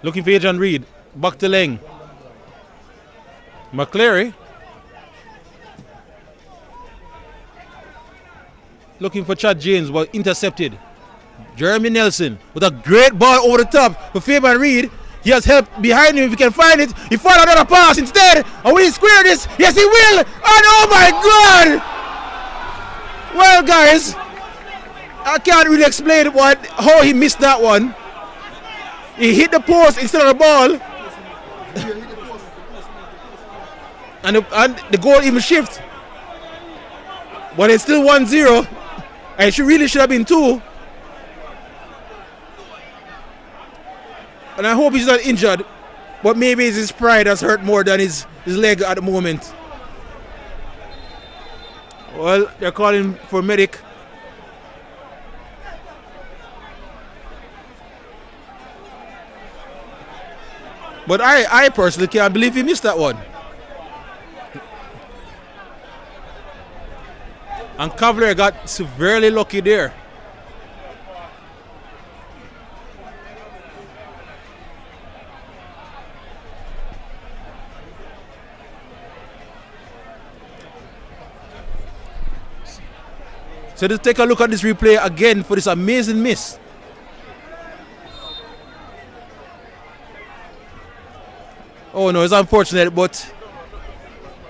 Looking for Adrian Reed. Back to Leng. McCleary. Looking for Chad James, but intercepted. Jeremy Nelson with a great ball over the top for Fabian Reed. He has help behind him if he can find it. He found another pass instead. And will he square this? Yes, he will. And oh my God! Well, guys, I can't really explain how he missed that one. He hit the post instead of the ball. And the goal even shift. But it's still 1-0. And it really should have been 2. And I hope he's not injured, but maybe it's his pride that's hurt more than his leg at the moment. Well, they're calling for medic. But I personally can't believe he missed that one. And Cavalier got severely lucky there. So let's take a look at this replay again for this amazing miss. Oh no, it's unfortunate, but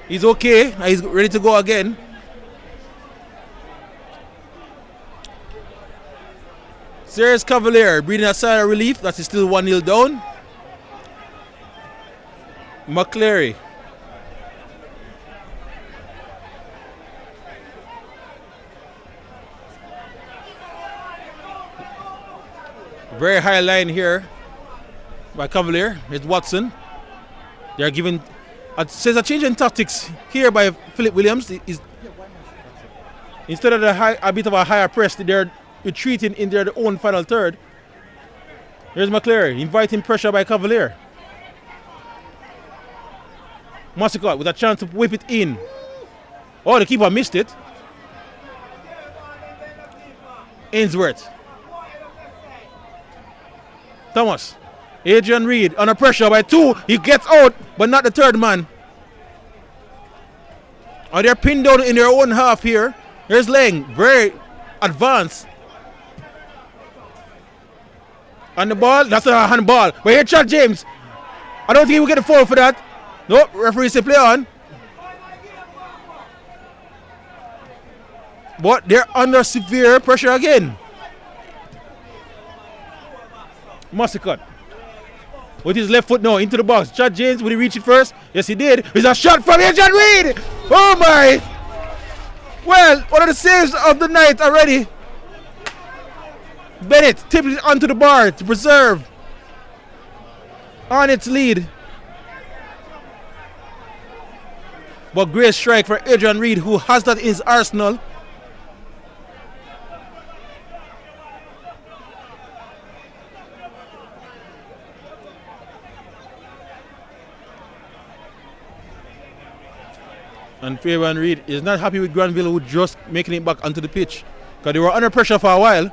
he's okay. He's ready to go again. Serious Cavalier breathing a sigh of relief that is still 1-0 down. McCleary. Very high line here by Cavalier. It's Watson. They are giving says a change in tactics here by Philip Williams. Instead of a bit of a higher press, they're retreating in their own final third. Here's McCleary inviting pressure by Cavalier. Massicott with a chance to whip it in. Oh, the keeper missed it. Ainsworth. Thomas. Adrian Reed under pressure by 2. He gets out, but not the third man. And they're pinned down in their own half here. Here's Lang, very advanced. On the ball, that's a handball. But here, Chad James. I don't think he will get a foul for that. Nope, referee said play on. But they're under severe pressure again. Massacre. With his left foot now into the box. Chad James, would he reach it first? Yes, he did. There's a shot from Adrian Reed. Oh my. Well, one of the saves of the night already. Bennett tips it onto the bar to preserve Arnett's lead. But great strike for Adrian Reed, who has that in his arsenal. And Adrian Reed is not happy with Granville, who just making it back onto the pitch, because they were under pressure for a while.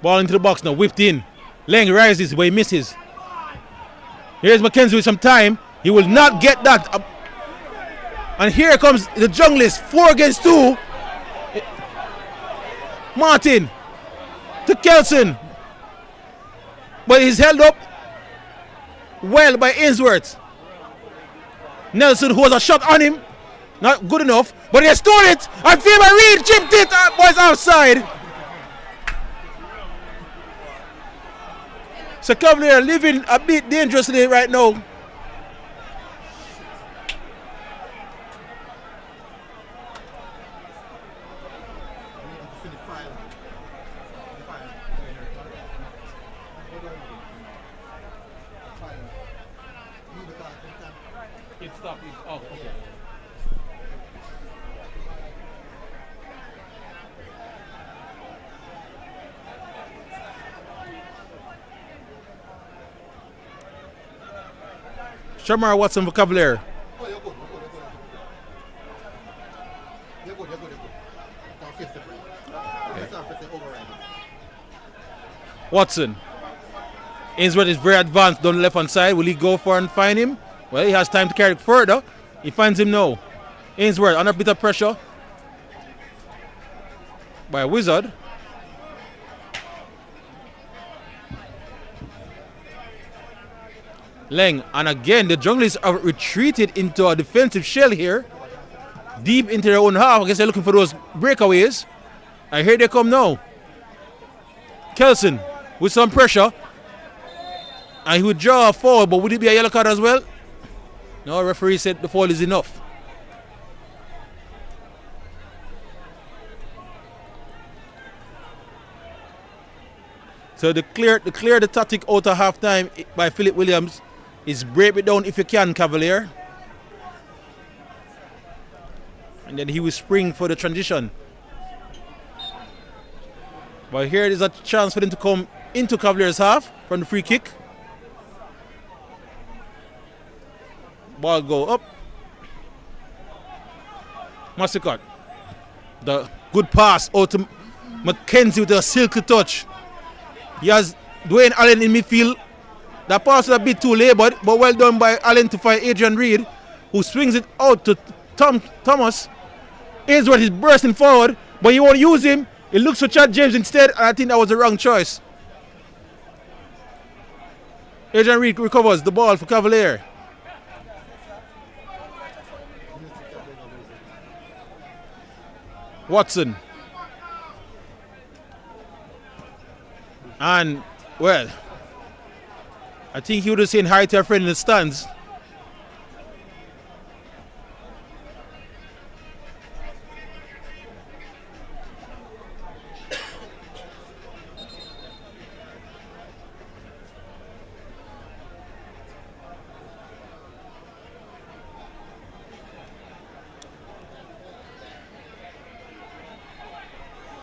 Ball into the box now, whipped in. Lang rises, but he misses. Here's McKenzie with some time. He will not get that. And here comes the junglist, 4 against 2. Martin to Kelson. But he's held up well by Ainsworth. Nelson, who has a shot on him. Not good enough, but he stole it. And Faber Reed chipped it. Boys outside. So Cavalier living a bit dangerously right now. Shamar Watson for Cavalier. Watson. Ainsworth is very advanced down the left hand side. Will he go for and find him? Well, he has time to carry it further. He finds him now. Ainsworth under a bit of pressure by Wizard. Lang, and again the junglers have retreated into a defensive shell here, deep into their own half. I guess they're looking for those breakaways, and here they come now. Kelson with some pressure, and he would draw a foul, but would it be a yellow card as well? No, referee said the foul is enough. So the tactic out of half time by Philip Williams is break it down if you can, Cavalier. And then he will spring for the transition. But here is a chance for them to come into Cavalier's half from the free kick. Ball go up. Massacre. The good pass out to McKenzie with a silky touch. He has Dwayne Allen in midfield. That pass was a bit too labored, but well done by Allen to find Adrian Reed, who swings it out to Thomas. Ainsworth is bursting forward, but he won't use him. He looks for Chad James instead, and I think that was the wrong choice. Adrian Reed recovers the ball for Cavalier. Watson. And, well, I think he would have seen hi to a friend in the stands.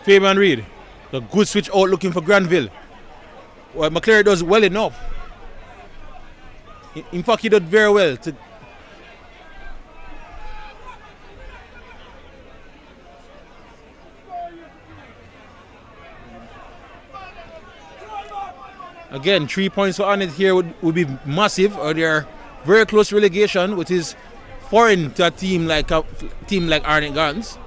Fabian Reed, a good switch out looking for Granville. Well, McClary does well enough. In fact, he did very well. Again, 3 points for Arnett here would be massive. They are very close relegation with his foreign to a team like Arnett Gardens.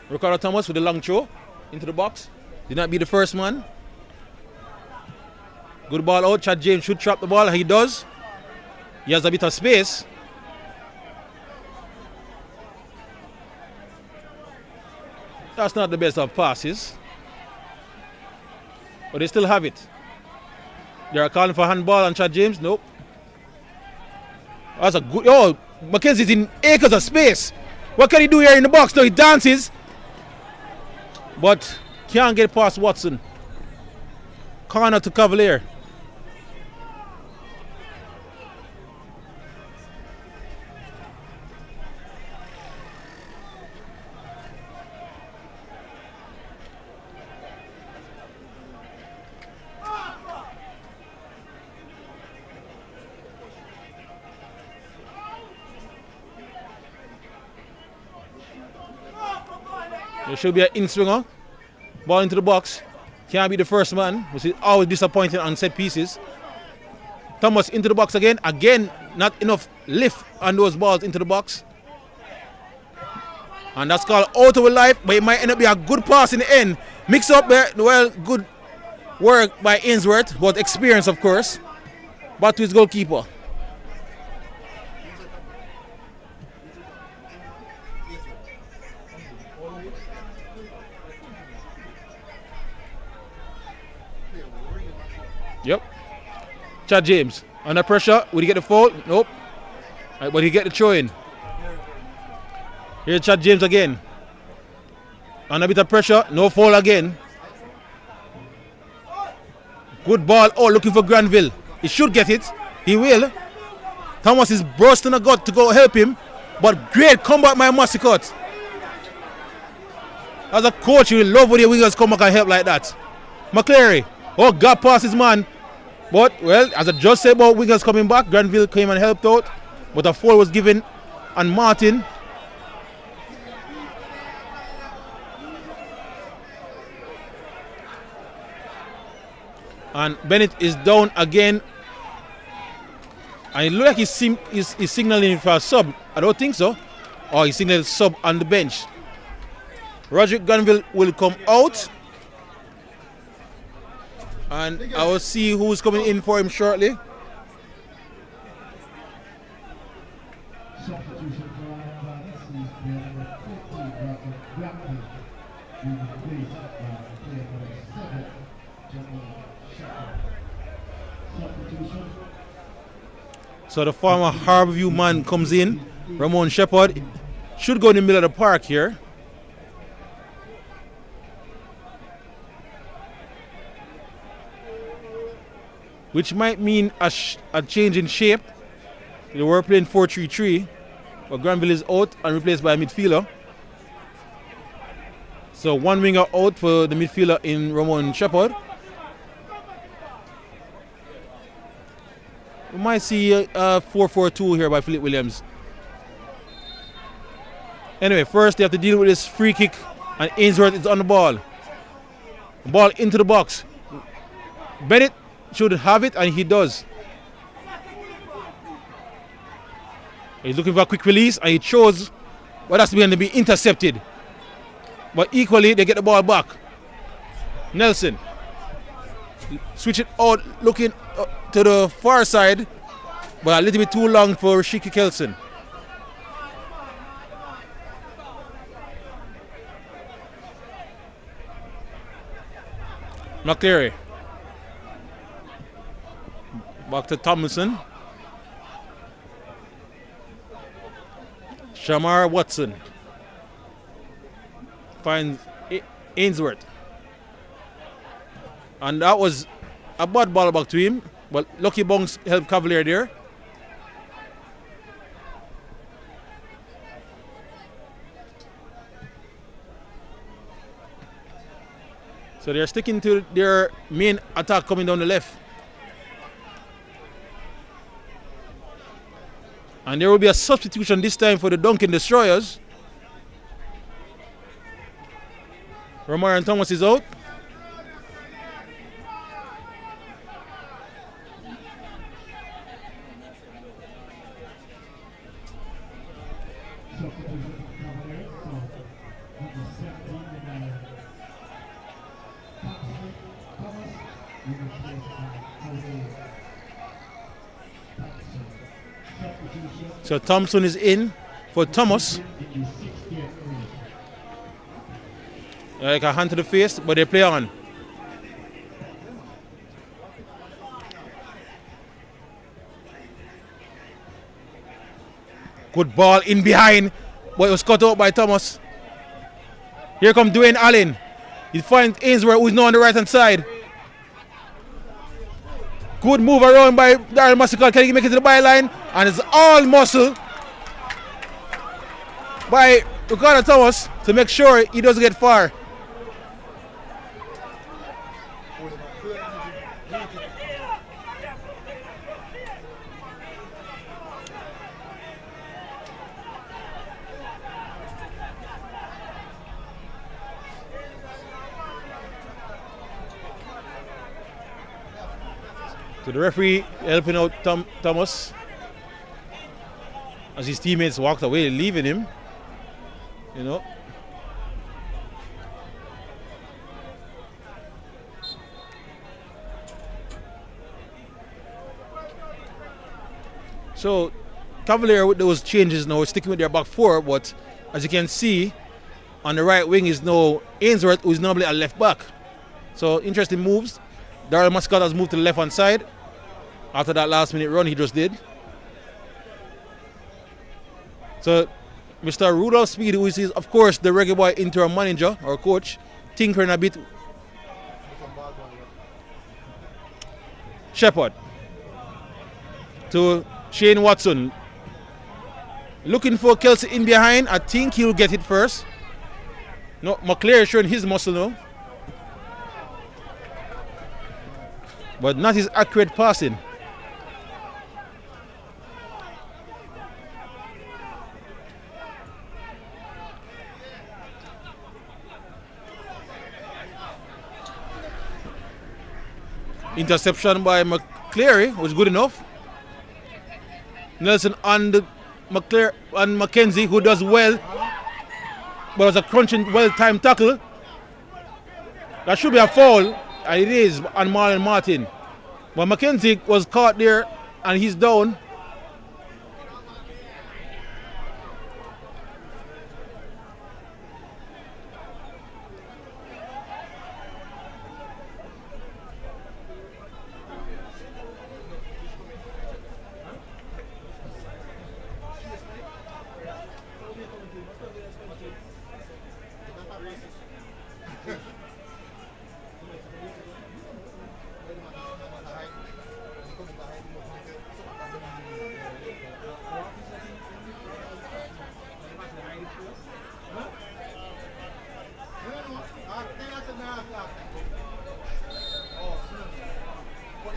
Ricardo Thomas with the long throw into the box. Did not be the first man. Good ball out. Chad James should trap the ball. He does. He has a bit of space. That's not the best of passes. But they still have it. They are calling for handball on Chad James. Nope. That's a good... Oh, Mackenzie's in acres of space. What can he do here in the box? No, he dances. But can't get past Watson. Corner to Cavalier. There should be an in-swinger. Ball into the box. Can't be the first man, which is always disappointing on set pieces. Thomas into the box again. Again, not enough lift on those balls into the box. And that's called out of life, but it might end up being a good pass in the end. Mix up there. Well, good work by Ainsworth, but experience, of course. Back to his goalkeeper. Yep. Chad James under pressure. Would he get the foul? Nope. Right, but he get the throw in. Here's Chad James again. Under a bit of pressure. No foul again. Good ball. Oh, looking for Granville. He should get it. He will. Thomas is bursting a gut to go help him. But great comeback by Massicot. As a coach, you will love when your wingers come back and help like that. McCleary. Oh, got past his man. But, well, as I just said about wingers coming back, Granville came and helped out. But a foul was given on Martin. And Bennett is down again. And it looks like he's signaling for a sub. I don't think so. Or he's signaling sub on the bench. Roderick Granville will come out. And I will see who's coming in for him shortly. Substitution for Arnett Gardens is number 50, Granville, being replaced by player number 7, Jamaica. Substitution. So the former Harborview man comes in. Ramon Shepherd should go in the middle of the park here. Which might mean a change in shape. They were playing 4-3-3, but Granville is out and replaced by a midfielder. So one winger out for the midfielder in Ramon Shepherd. We might see a 4-4-2 here by Philip Williams. Anyway, first they have to deal with this free kick, and Ainsworth is on the ball. Ball into the box. Bennett should have it, and he does. He's looking for a quick release, and he chose what has to be intercepted. But equally, they get the ball back. Nelson. Switch it out, looking to the far side, but a little bit too long for Rashiki Kelson. McCleary. Back to Thompson. Shamar Watson finds Ainsworth. And that was a bad ball back to him, but Lucky Bunks helped Cavalier there. So they're sticking to their main attack coming down the left. And there will be a substitution this time for the Duncan Destroyers. Romarian Thomas is out. So Thompson is in for Thomas. Like a hand to the face, but they play on. Good ball in behind, but it was cut out by Thomas. Here comes Dwayne Allen. He finds Ainsworth, who is now on the right hand side. Good move around by Darren Massical. Can he make it to the byline? And it's all muscle by Ricardo Thomas to make sure he doesn't get far. So the referee helping out Thomas as his teammates walked away, leaving him. You know. So Cavalier with those changes now sticking with their back four, but as you can see, on the right wing is now Ainsworth, who is normally a left back. So interesting moves. Darryl Mascot has moved to the left hand side after that last minute run he just did. So Mr. Rudolph Speed, who is of course the Reggae Boy interim manager or coach, tinkering a bit. Shepard to Shane Watson, looking for Kelsey in behind. I think he'll get it first. No, McClare is showing his muscle now, but not his accurate passing. Interception by McCleary was good enough. Nelson on the McKenzie, who does well, but it was a crunching, well-timed tackle. That should be a foul, and it is on Marlon Martin. But McKenzie was caught there, and he's down.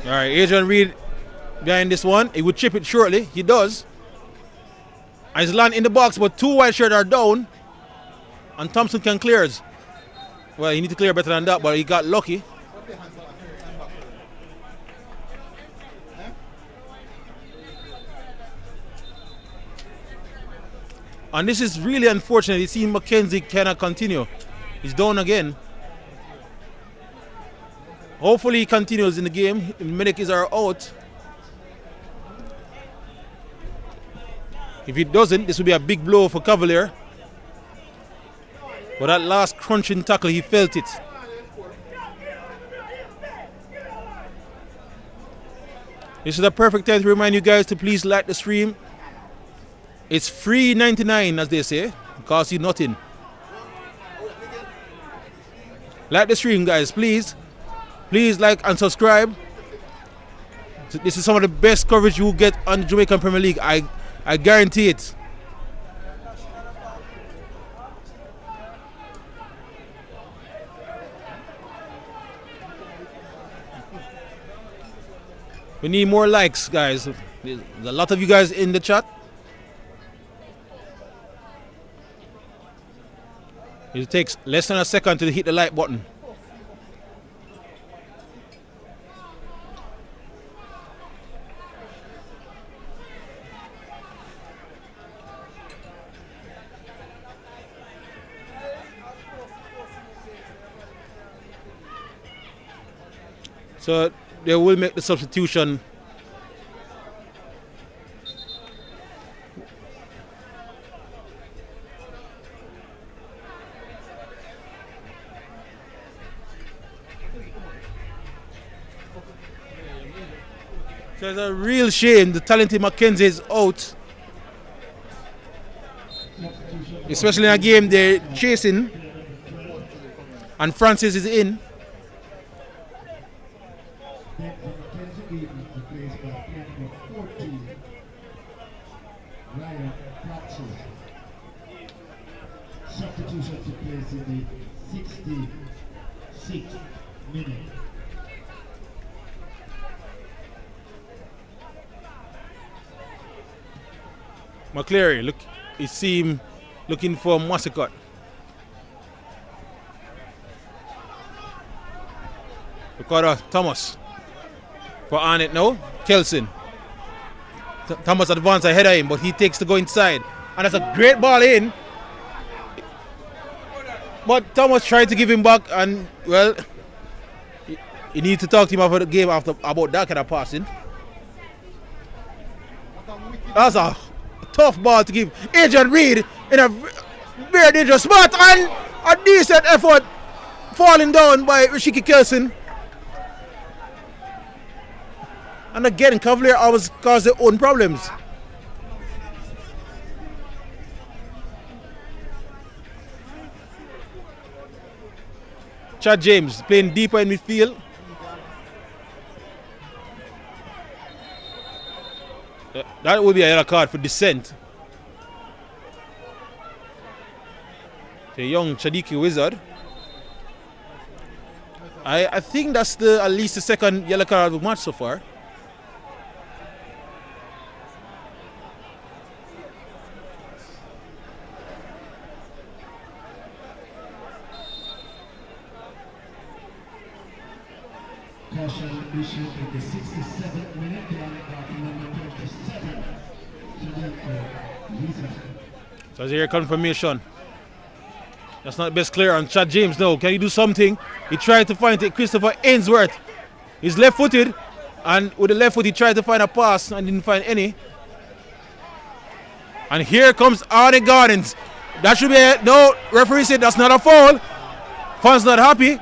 All right, Adrian Reed behind this one. He would chip it shortly. He does. And he's landing in the box, but two white shirts are down. And Thompson can clear it. Well, he need to clear better than that, but he got lucky. And this is really unfortunate. You see McKenzie cannot continue. He's down again. Hopefully he continues in the game. Medics are out. If he doesn't, this will be a big blow for Cavalier. But that last crunching tackle, he felt it. This is a perfect time to remind you guys to please like the stream. It's free 99, as they say. It costs you nothing. Like the stream, guys, please. Please like and subscribe. This is some of the best coverage you will get on the Jamaican Premier League. I guarantee it. We need more likes, guys. There's a lot of you guys in the chat. It takes less than a second to hit the like button. So they will make the substitution. So it's a real shame the talented Mackenzie is out. Especially in a game they're chasing. And Francis is in. Substitution took place in the 66th minute. McCleary, look, he seemed looking for Massacot. Ricardo Thomas for Arnett now. Kelson. Thomas advances ahead of him, but he takes to go inside. And that's a great ball in. But Thomas tried to give him back, and well, you need to talk to him after the game about that kind of passing. That's a tough ball to give Adrian Reed in a very dangerous spot, and a decent effort falling down by Rashiki Kelson. And again, Cavalier always cause their own problems. Chad James playing deeper in midfield. That would be a yellow card for dissent. The young Chadiki Wizard. I think that's at least the second yellow card of the match so far. Caution issued in the 67th minute, number 27. So as here confirmation. That's not best clear on Chad James now. Can he do something? He tried to find it. Christopher Ainsworth. He's left footed, and with the left foot he tried to find a pass and didn't find any. And here comes Arnett Gardens. That should be a no. Referee said that's not a foul. Fans not happy.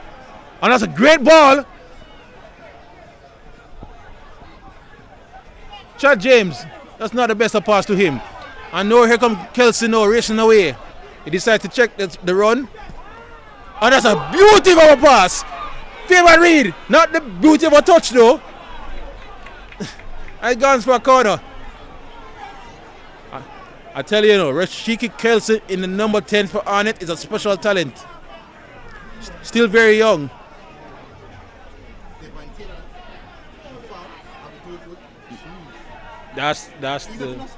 And that's a great ball. Chad James, that's not the best of pass to him. And now here comes Kelson now racing away. He decides to check the run. And that's a beautiful pass. Fabian Reed, not the beauty of a touch though. And guns for a corner. I tell you, Rashiki Kelson in the number 10 for Arnett is a special talent. Still very young. That's the.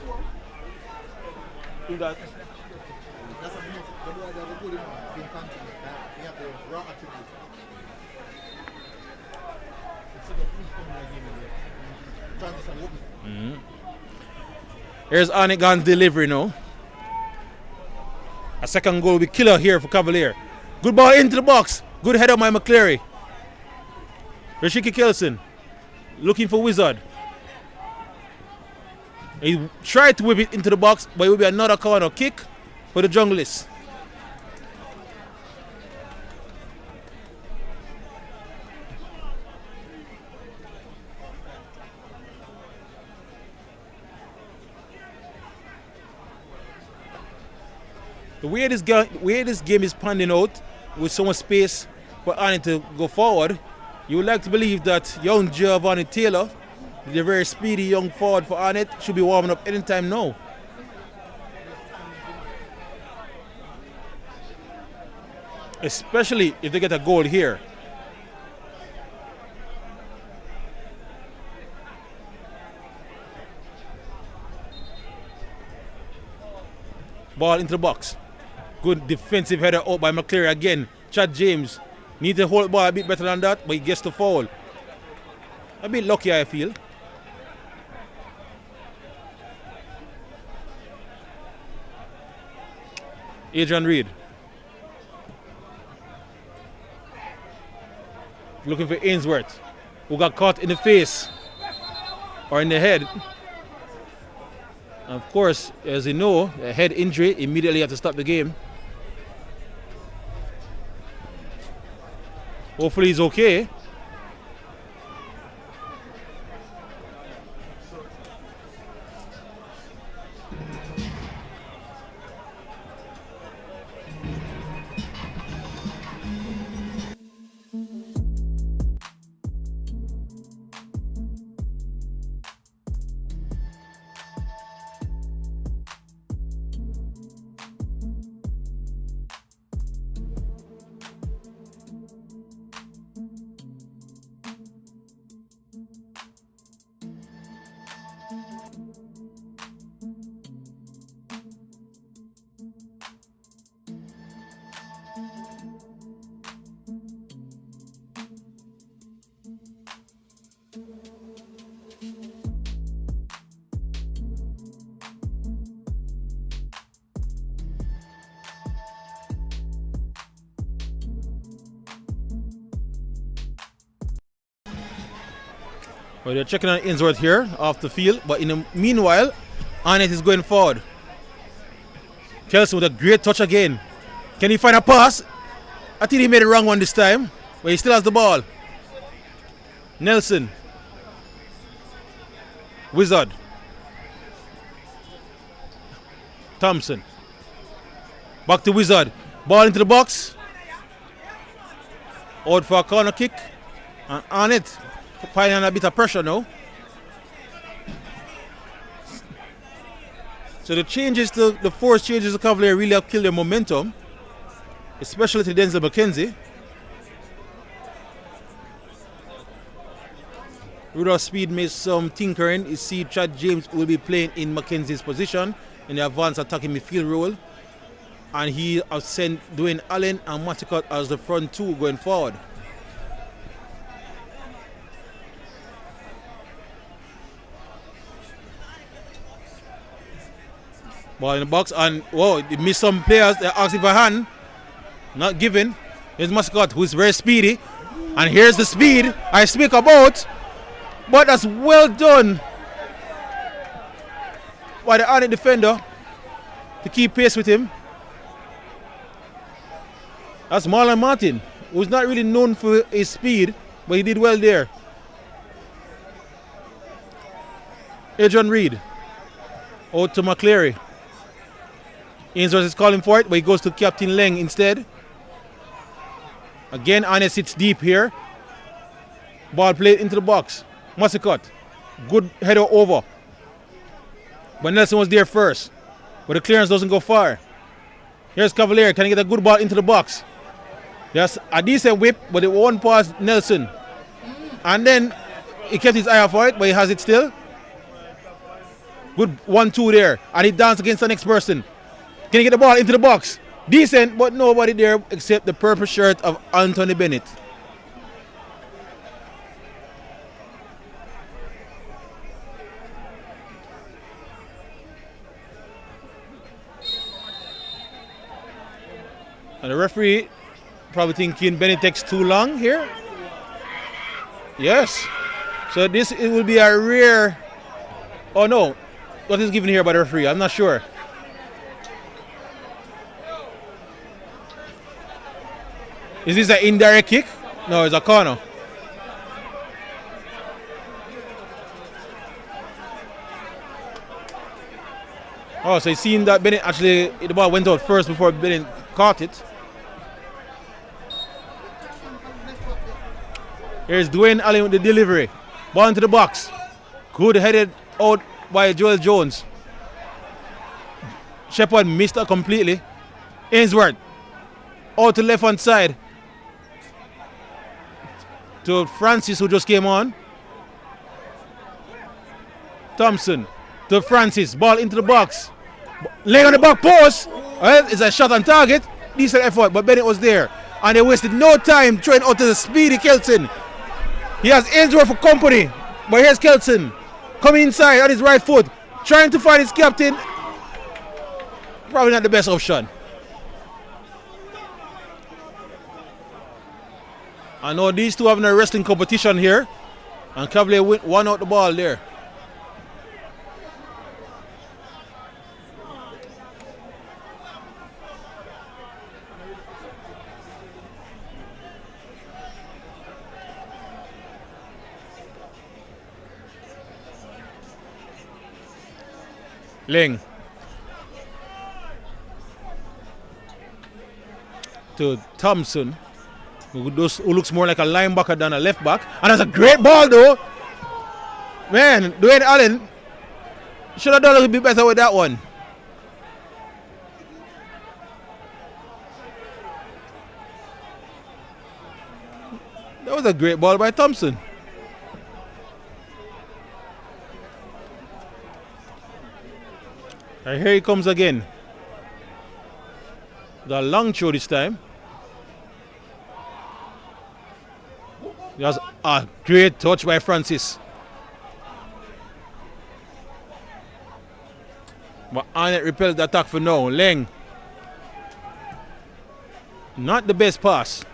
Here's Arnett Gardens delivery now. A second goal will be killer here for Cavalier. Good ball into the box. Good header by McCleary. Rashiki Kelson looking for Wizard. He tried to whip it into the box, but it will be another corner kick for the Junglists. The way this game is panning out, with so much space for Arnett to go forward, you would like to believe that young Giovanni Taylor, the very speedy young forward for Arnett, should be warming up anytime now. Especially if they get a goal here. Ball into the box. Good defensive header out by McCleary again. Chad James needs to hold the ball a bit better than that, but he gets the foul. A bit lucky, I feel. Adrian Reed. Looking for Ainsworth. who got caught in the face or in the head. And of course, as you know, a head injury immediately have to stop the game. Hopefully he's okay. Well, they're checking on Ainsworth here off the field, but in the meanwhile, Arnett is going forward. Kelson with a great touch again. Can he find a pass? I think he made the wrong one this time, but he still has the ball. Nelson. Wizard. Thompson. Back to Wizard. Ball into the box. Out for a corner kick. And Arnett piling on a bit of pressure now. So the forced changes to Cavalier really have killed their momentum, especially to Denzel McKenzie. Rudolph Speed made some tinkering. You see Chad James will be playing in McKenzie's position in the advanced attacking midfield role. And he has sent Dwayne Allen and Maticott as the front two going forward. Ball in the box, and whoa, they missed some players. They're asking for a hand. Not given. Here's Maticott, who's very speedy. And here's the speed I speak about. But that's well done by the Arnett defender to keep pace with him. That's Marlon Martin, who's not really known for his speed, but he did well there. Adrian Reed. Out to McCleary. Ainsworth is calling for it, but he goes to Captain Leng instead. Again, Arnett sits deep here. Ball played into the box. Maticott. Good header over. But Nelson was there first. But the clearance doesn't go far. Here's Cavalier. Can he get a good ball into the box? There's a decent whip, but it won't pass Nelson. And then he kept his eye off for it, but he has it still. Good 1-2 there. And he danced against the next person. Can he get the ball into the box? Decent, but nobody there except the purple shirt of Anthony Bennett. And the referee probably thinking Bennett takes too long here. Yes. So it will be a rare. Oh no. What is given here by the referee? I'm not sure. Is this an indirect kick? No, it's a corner. Oh, so he's seen that Bennett actually, the ball went out first before Bennett caught it. Here's Dwayne Allen with the delivery. Ball into the box. Good headed out by Joel Jones. Shepard missed it completely. Ainsworth out to left hand side to Francis, who just came on. Thompson to Francis. Ball into the box. Laying on the back post. Well, it's a shot on target. Decent effort, but Bennett was there. And they wasted no time throwing out to the speedy Kelson. He has Ainsworth for company. But here's Kelson coming inside on his right foot, trying to find his captain. Probably not the best option. I know these two having a wrestling competition here. And Cavalier won out the ball there. Ling to Thompson, who looks more like a linebacker than a left back. And that's a great ball though. Man, Dwayne Allen should have done a little bit better with that one. That was a great ball by Thompson. And here he comes again. The long throw this time. That's a great touch by Francis. But Arnett repelled the attack for now. Leng. Not the best pass.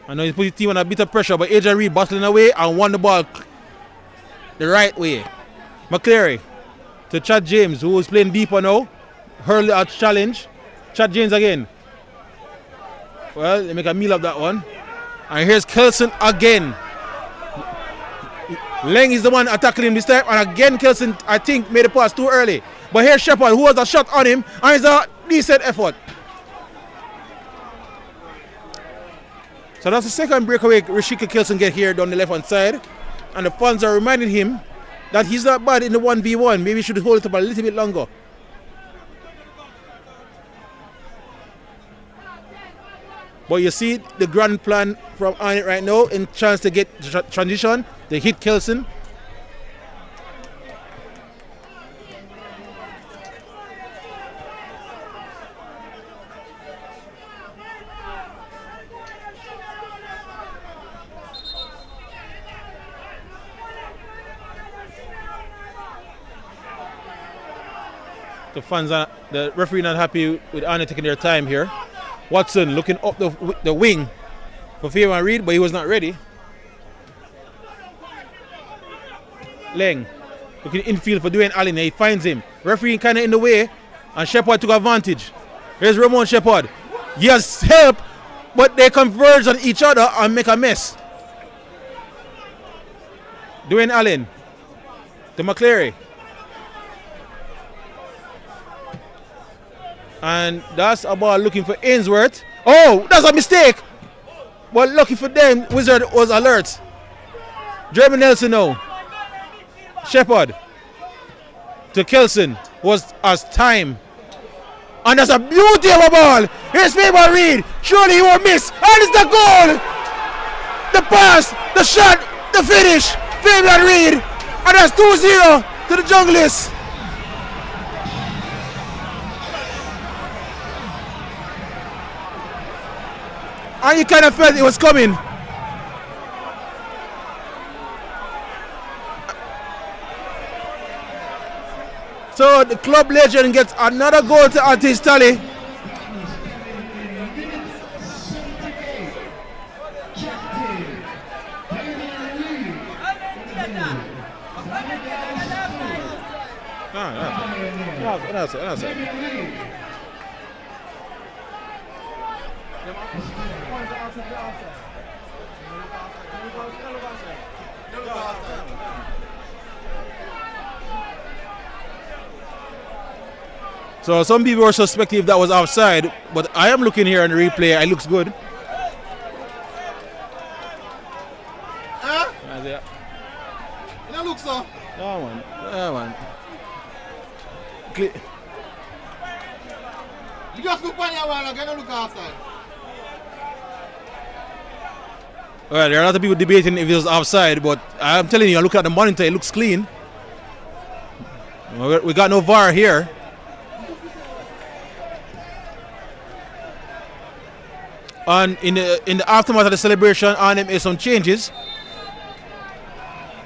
I know he's put his team on a bit of pressure, but AJ Reed battling away and won the ball the right way. McCleary to Chad James, who is playing deeper now. Hurl a challenge. Chad James again. Well, they make a meal of that one. And here's Kelson again. Leng is the one attacking him this time. And again, Kelson, I think, made the pass too early. But here's Shepard, who has a shot on him. And it's a decent effort. So that's the second breakaway Rashika Kelson get here down the left-hand side. And the fans are reminding him that he's not bad in the 1v1. Maybe he should hold it up a little bit longer. But you see the grand plan from Arnett right now, in chance to get transition. They hit Kelson. The fans are, the referee not happy with Arnett taking their time here. Watson looking up the wing for Fabian Reed, but he was not ready. Leng looking infield for Dwayne Allen. He finds him. Referee kind of in the way, and Shepard took advantage. Here's Ramon Shepard. Yes, help, but they converge on each other and make a mess. Dwayne Allen to McCleary. And that's a ball looking for Ainsworth. Oh, that's a mistake. But lucky for them, Wizard was alert. Jeremy Nelson now. Shepard to Kelson was as time. And that's a beauty of a ball. Here's Fabian Reed. Surely he won't miss. And it's the goal. The pass, the shot, the finish. Fabian Reed. And that's 2-0 to the Junglers. And you kind of felt it was coming. So the club legend gets another goal to add to his tally. That's it. So some people were suspecting if that was offside, but I am looking here on the replay. It looks good. Huh? It don't look so. Yeah, man. You just look on your wall and don't look outside. Well, there are a lot of people debating if it was offside, but I'm telling you, I look at the monitor, it looks clean. We got no VAR here. And in the aftermath of the celebration, Arnett made some changes.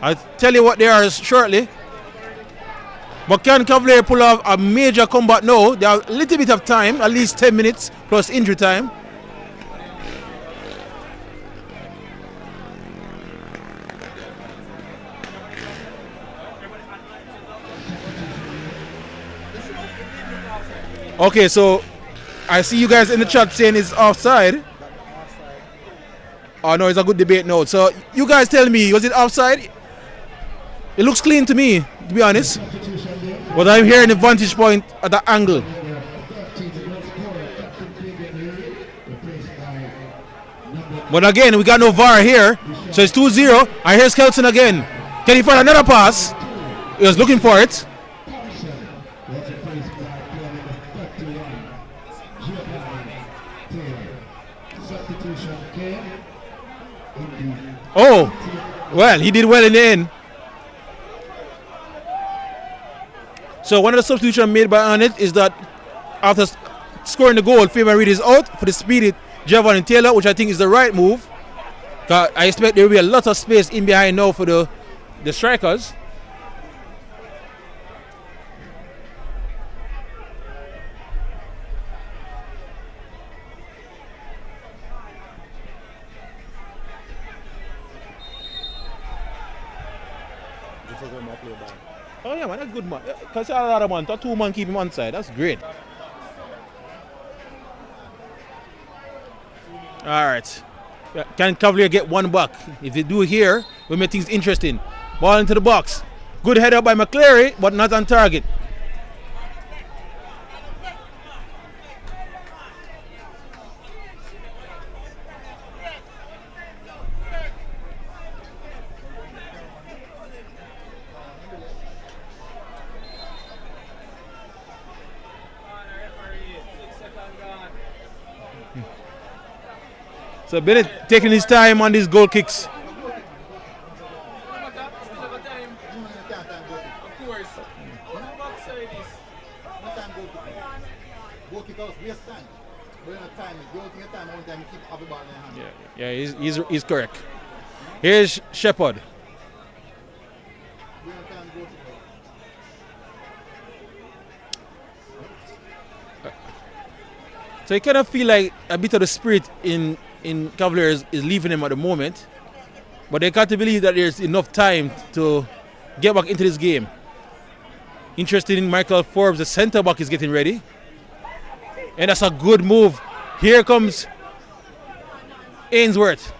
I'll tell you what they are shortly. But can Cavalier pull off a major comeback now? They have a little bit of time, at least 10 minutes plus injury time. Okay, so I see you guys in the chat saying it's offside. Oh no, it's a good debate now. So you guys tell me, was it offside? It looks clean to me, to be honest. But I'm hearing the vantage point at the angle. But again, we got no VAR here. So it's 2-0. And here's Kelson again. Can he find another pass? He was looking for it. Oh, well, he did well in the end. So one of the substitutions made by Arnett is that after scoring the goal, Fabian Reed is out for the speedy Javon Taylor, which I think is the right move. I expect there will be a lot of space in behind now for the strikers. Oh yeah, man, that's good, man. Because a lot of man, 2 man keep him on side. That's great. All right. Can Cavalier get one back? If they do here, we'll make things interesting. Ball into the box. Good header by McCleary, but not on target. So Bennett taking his time on these goal kicks. Yeah, he's correct. Here's Shepard. So you kind of feel like a bit of the spirit in Cavaliers is leaving him at the moment, but they got to believe that there's enough time to get back into this game. Interested in Michael Forbes, the center back, is getting ready, and that's a good move. Here comes Ainsworth,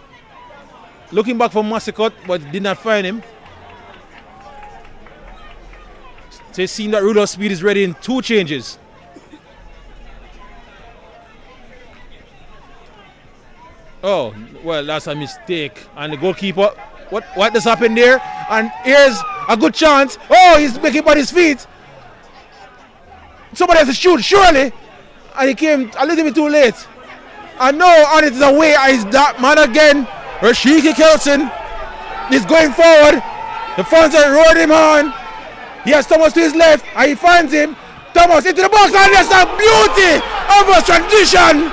looking back for Massicott, but did not find him. So it seems that Rudolph Speed is ready in 2 changes. Oh, well, that's a mistake. And the goalkeeper, what just happened there? And here's a good chance. Oh, he's making on his feet. Somebody has to shoot, surely. And he came a little bit too late. And no, and it's away. Is that man again. Rashiki Kelson is going forward. The fans are rolling him on. He has Thomas to his left, and he finds him. Thomas into the box, and that's a beauty of a transition.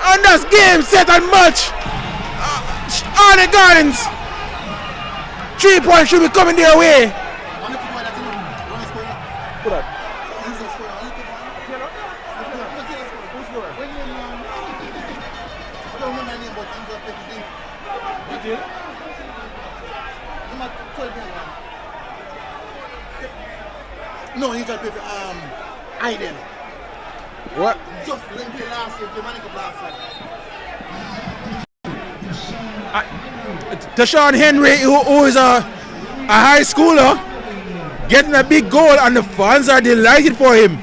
And that's game, set, and match. Arnett Gardens. 3 points should be coming their way. No, he got to play for Aiden. What? Just let him play last year, the money last year. Tashawn Henry, who is a high schooler, getting a big goal, and the fans are delighted for him.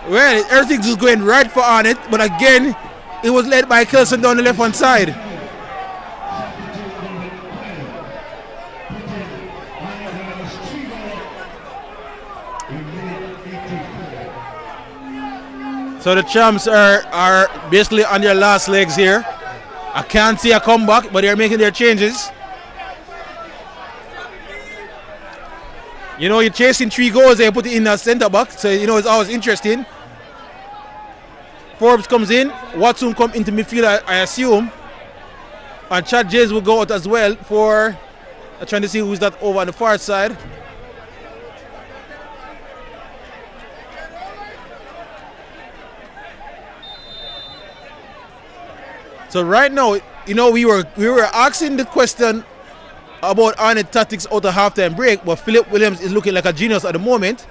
Well, everything's just going right for Arnett, but again, it was led by Kelson down the left-hand side. So the champs are basically on their last legs here. I can't see a comeback, but they're making their changes. You know, you're chasing 3 goals and you put it in a centre back, so you know it's always interesting. Forbes comes in, Watson come into midfield, I assume. And Chad James will go out as well for trying to see who's that over on the far side. So right now, you know, we were asking the question about Arnett tactics out of halftime break, but Philip Williams is looking like a genius at the moment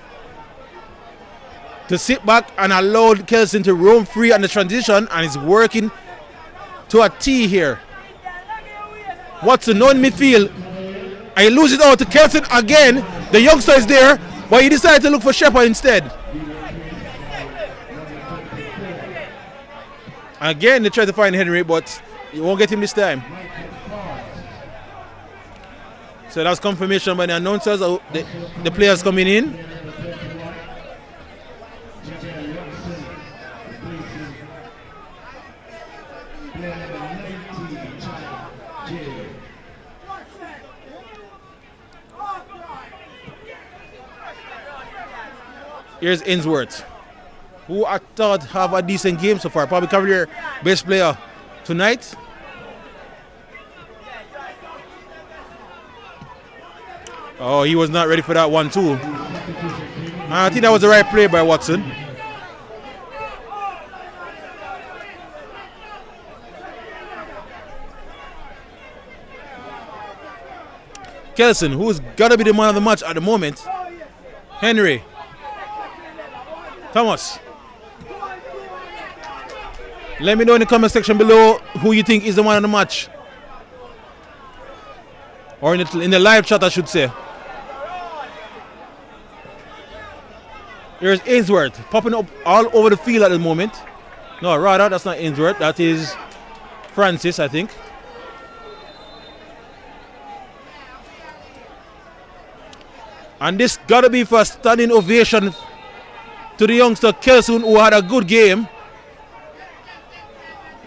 to sit back and allow Kelson to roam free on the transition, and is working to a T here. Watson on midfield, and he loses out to Kelson again. The youngster is there, but he decided to look for Shepard instead. Again, they try to find Henry, but you won't get him this time. So that's confirmation by the announcers. The players coming in. Here's Ainsworth, who I thought have a decent game so far. Probably Cavalier best player tonight. Oh, he was not ready for that one too. I think that was the right play by Watson. Kelson, who's got to be the man of the match at the moment. Henry. Thomas. Let me know in the comment section below who you think is the man of the match. Or in the live chat, I should say. Here's Ainsworth popping up all over the field at the moment. No, rather, that's not Ainsworth. That is Francis, I think. And this got to be for a standing ovation to the youngster Kelson, who had a good game.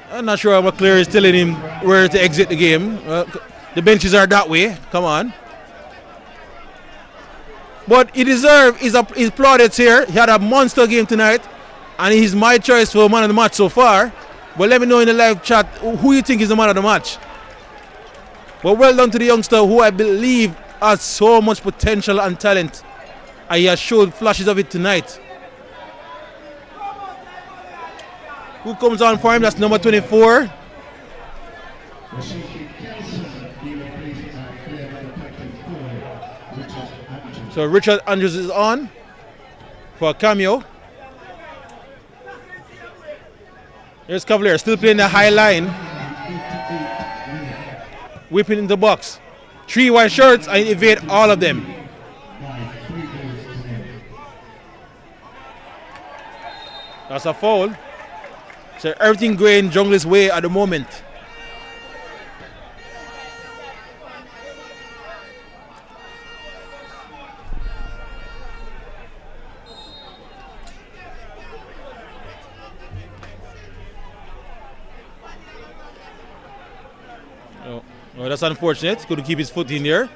I'm not sure how McCleary is telling him where to exit the game. The benches are that way. Come on. But he deserves his plaudits here. He had a monster game tonight, and he's my choice for man of the match so far. But let me know in the live chat who you think is the man of the match. But well done to the youngster, who I believe has so much potential and talent, and he has showed flashes of it tonight. Who comes on for him? That's number 24. So Richard Andrews is on for a cameo. Here's Cavalier, still playing the high line. Whipping in the box. 3 white shirts, and evade all of them. That's a foul. So everything going Jungle's way at the moment. Oh, that's unfortunate. Couldn't keep his foot in there.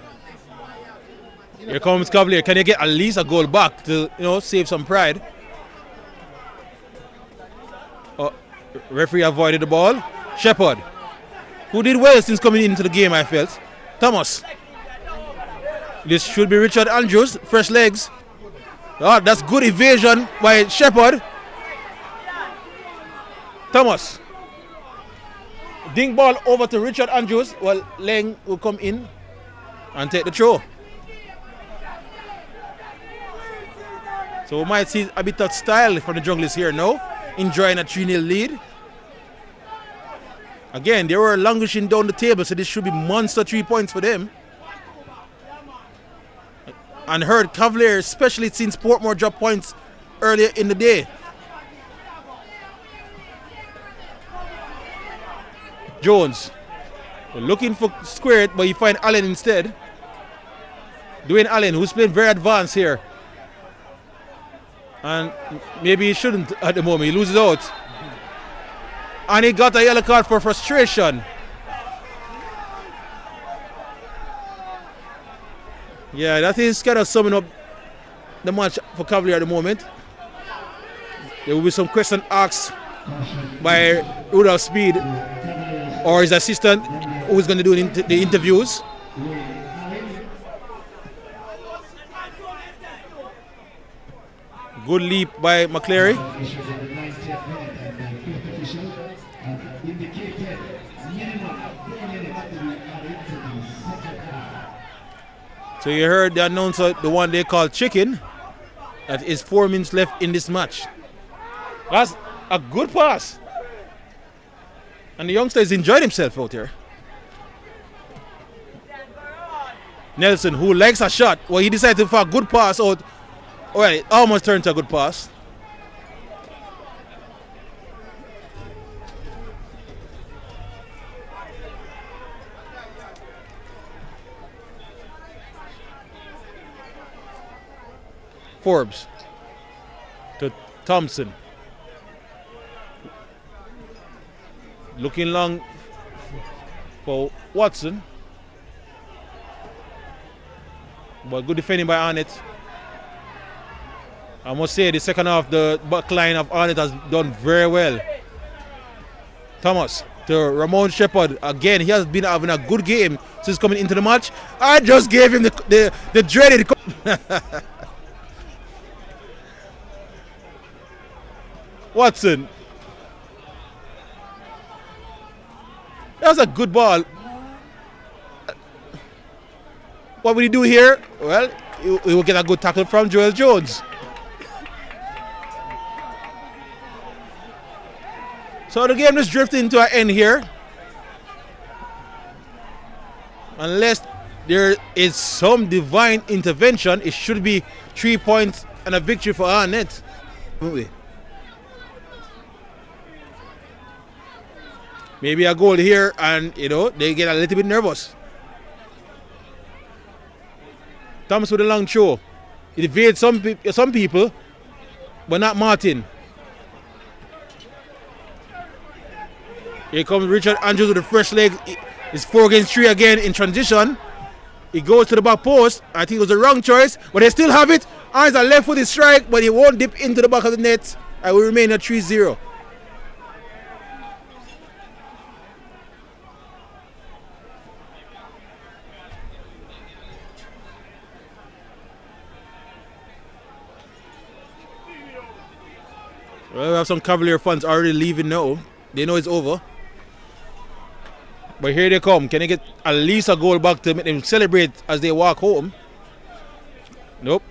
Here comes Cavalier. Can he get at least a goal back to, save some pride? Oh, referee avoided the ball. Shepard, who did well since coming into the game, I felt. Thomas. This should be Richard Andrews. Fresh legs. Oh, that's good evasion by Shepard. Thomas. Ding ball over to Richard Andrews. Well, Leng will come in and take the throw. So we might see a bit of style from the Junglers here now, enjoying a 3-0 lead. Again, they were languishing down the table, so this should be monster 3 points for them. And heard Cavalier, especially since Portmore dropped points earlier in the day. Jones, we're looking for square it, but you find Allen instead. Dwayne Allen, who's playing very advanced here. And maybe he shouldn't at the moment. He loses out. And he got a yellow card for frustration. Yeah, that is kind of summing up the match for Cavalier at the moment. There will be some question asked by Rudolph Speed or his assistant, who's going to do the interviews. Good leap by McCleary. So you heard the announcer, the one they call Chicken, that is 4 minutes left in this match. That's a good pass. And the youngsters enjoyed himself out here. Nelson, who likes a shot, well, he decided for a good pass out. Well, it almost turned to a good pass. Forbes to Thompson. Looking long for Watson. But good defending by Arnett. I must say the second half, the back line of Arnett has done very well. Thomas to Ramon Shepherd. Again, he has been having a good game since coming into the match. I just gave him the dreaded... Watson. That's a good ball. What will he do here? Well, he will get a good tackle from Joel Jones. So the game is drifting to an end here. Unless there is some divine intervention, it should be 3 points and a victory for Arnett. Maybe a goal here and, they get a little bit nervous. Thomas with a long throw. It evades some people, but not Martin. Here comes Richard Andrews with the fresh leg. It's 4 against 3 again in transition. He goes to the back post. I think it was the wrong choice, but they still have it. Eyes are left footed strike, but he won't dip into the back of the net. I will remain at 3-0. Well, we have some Cavalier fans already leaving now. They know it's over. But here they come. Can they get at least a goal back to make them celebrate as they walk home? Nope.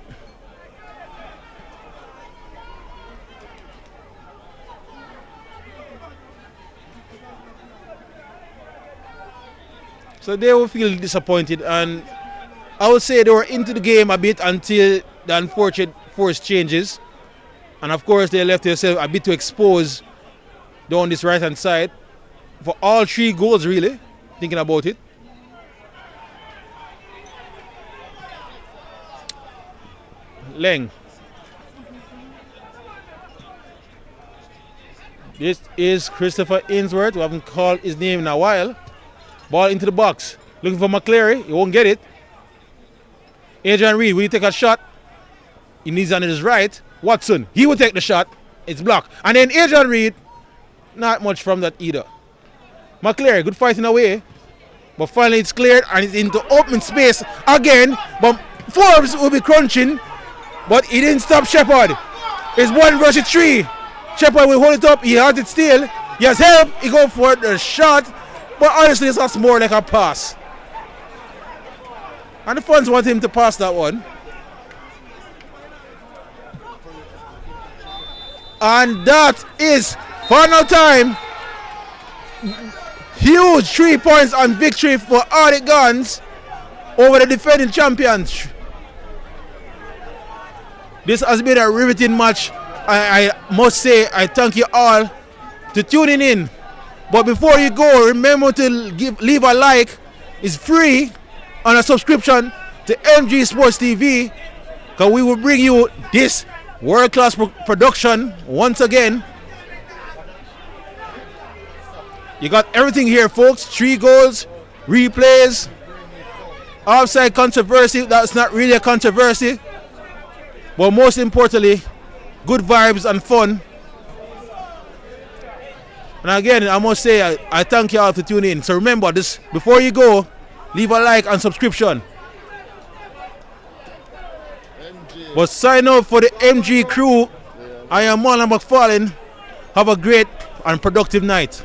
So they will feel disappointed, and I would say they were into the game a bit until the unfortunate forced changes. And of course they left themselves a bit to expose down this right hand side for all 3 goals, really, thinking about it. Leng. This is Christopher Ainsworth. We haven't called his name in a while. Ball into the box. Looking for McCleary. He won't get it. Adrian Reed, will he take a shot? He needs on his right. Watson, he will take the shot. It's blocked. And then Adrian Reed, not much from that either. McCleary, good fight in a way. But finally it's cleared and it's into open space again. But Forbes will be crunching. But he didn't stop Shepherd. It's 1 versus 3. Shepherd will hold it up. He has it still. He has help. He goes for the shot. But honestly, it's not more like a pass. And the fans want him to pass that one. And that is final time. Huge 3 points on victory for Arnett Gardens over the defending champions. This has been a riveting match. I must say, I thank you all to tuning in. But before you go, remember to leave a like. It's free on a subscription to MG Sports TV, because we will bring you this world-class production once again. You got everything here, folks. 3 goals, replays, offside controversy. That's not really a controversy, but most importantly, good vibes and fun. And again, I must say, I thank you all for tuning in. So remember this, before you go, leave a like and subscription. But sign up for the MG crew. I am Marlon McFarlane. Have a great and productive night.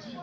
You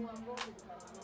are going.